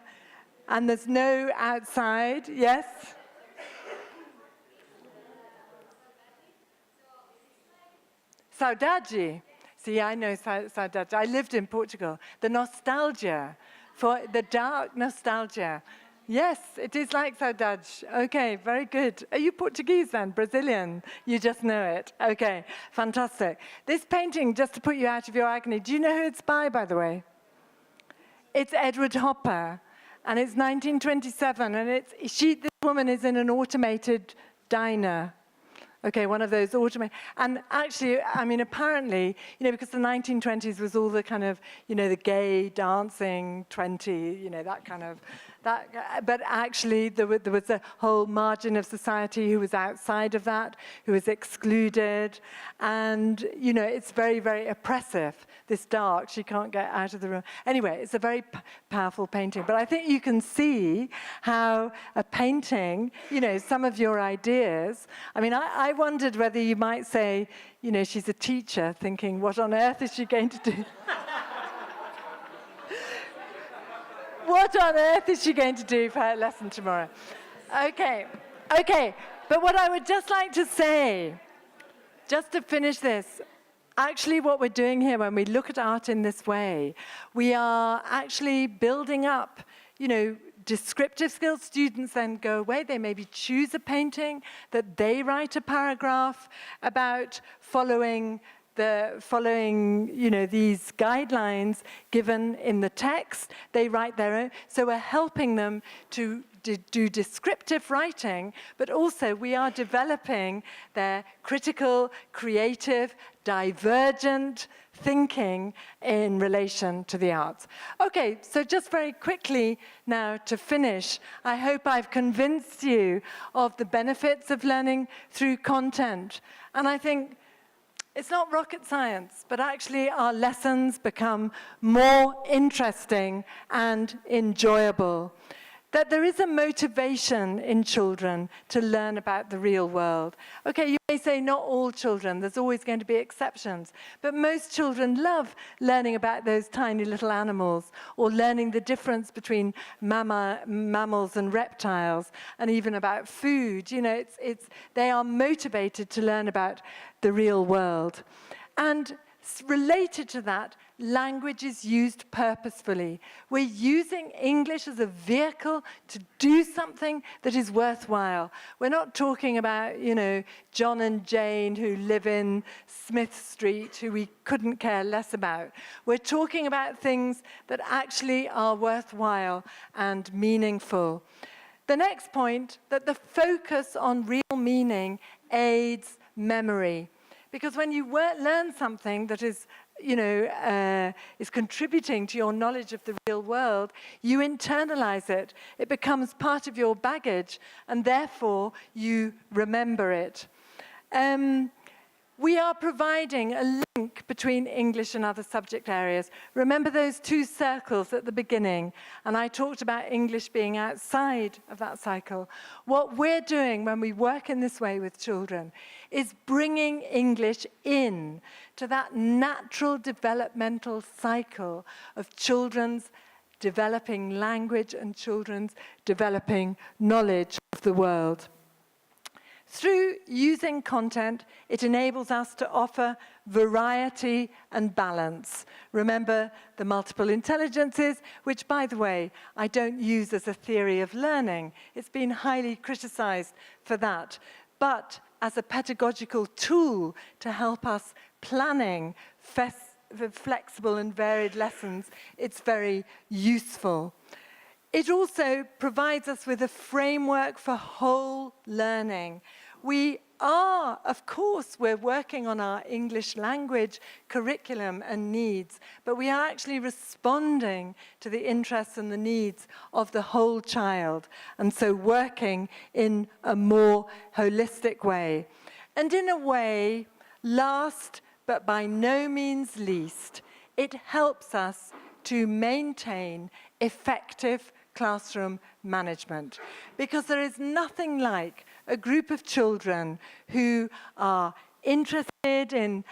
And there's no outside, yes? Saudade. See, I know saudade. I lived in Portugal. The nostalgia, for the dark nostalgia. Yes, it is like saudade. Okay, very good. Are you Portuguese then? Brazilian? You just know it. Okay, fantastic. This painting, just to put you out of your agony, do you know who it's by the way? It's Edward Hopper, and it's 1927, and this woman is in an automated diner. Okay, one of those automated, and actually, I mean, apparently, because the 1920s was all the kind of, the gay dancing 20, that kind of, but actually there was a whole margin of society who was outside of that, who was excluded, and, it's very, very oppressive, this dark, she can't get out of the room. Anyway, it's a very powerful painting, but I think you can see how a painting, some of your ideas, I mean, I wondered whether you might say, she's a teacher thinking, what on earth is she going to do? What on earth is she going to do for her lesson tomorrow? Okay, but what I would just like to say, just to finish this, actually what we're doing here when we look at art in this way, we are actually building up, descriptive skills. Students then go away, they maybe choose a painting that they write a paragraph about following these guidelines given in the text. They write their own. So we're helping them to do descriptive writing, but also we are developing their critical, creative, divergent thinking in relation to the arts. Okay, so just very quickly now to finish, I hope I've convinced you of the benefits of learning through content. And I think it's not rocket science, but actually our lessons become more interesting and enjoyable. That there is a motivation in children to learn about the real world. Okay, you may say not all children, there's always going to be exceptions, but most children love learning about those tiny little animals or learning the difference between mammals and reptiles and even about food. They are motivated to learn about the real world. And related to that, language is used purposefully. We're using English as a vehicle to do something that is worthwhile. We're not talking about, John and Jane who live in Smith Street, who we couldn't care less about. We're talking about things that actually are worthwhile and meaningful. The next point, that the focus on real meaning aids memory. Because when you learn something that is contributing to your knowledge of the real world, you internalize it. It becomes part of your baggage, and therefore you remember it. We are providing a link between English and other subject areas. Remember those two circles at the beginning? And I talked about English being outside of that cycle. What we're doing when we work in this way with children is bringing English in to that natural developmental cycle of children's developing language and children's developing knowledge of the world. Through using content, it enables us to offer variety and balance. Remember the multiple intelligences, which, by the way, I don't use as a theory of learning. It's been highly criticized for that. But as a pedagogical tool to help us planning flexible and varied lessons, it's very useful. It also provides us with a framework for whole learning. We are, of course, we're working on our English language curriculum and needs, but we are actually responding to the interests and the needs of the whole child, and so working in a more holistic way. And in a way, last but by no means least, it helps us to maintain effective classroom management, because there is nothing like a group of children who are interested in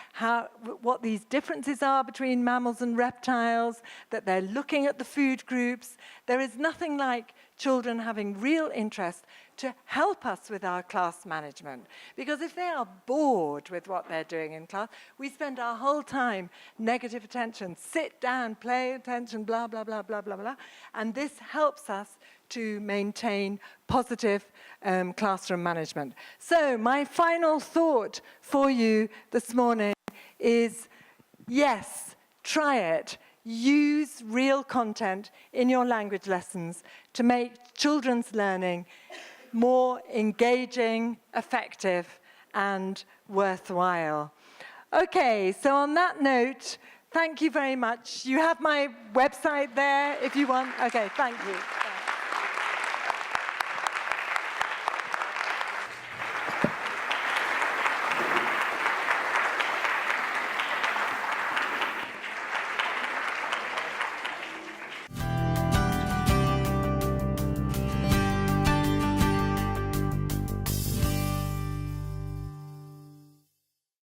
what these differences are between mammals and reptiles, that they're looking at the food groups. There is nothing like children having real interest to help us with our class management. Because if they are bored with what they're doing in class, we spend our whole time negative attention, sit down, play attention, blah, blah, blah, blah, blah, blah. And this helps us to maintain positive classroom management. So my final thought for you this morning is, yes, try it. Use real content in your language lessons to make children's learning more engaging, effective, and worthwhile. Okay, so on that note, thank you very much. You have my website there if you want. Okay, thank you.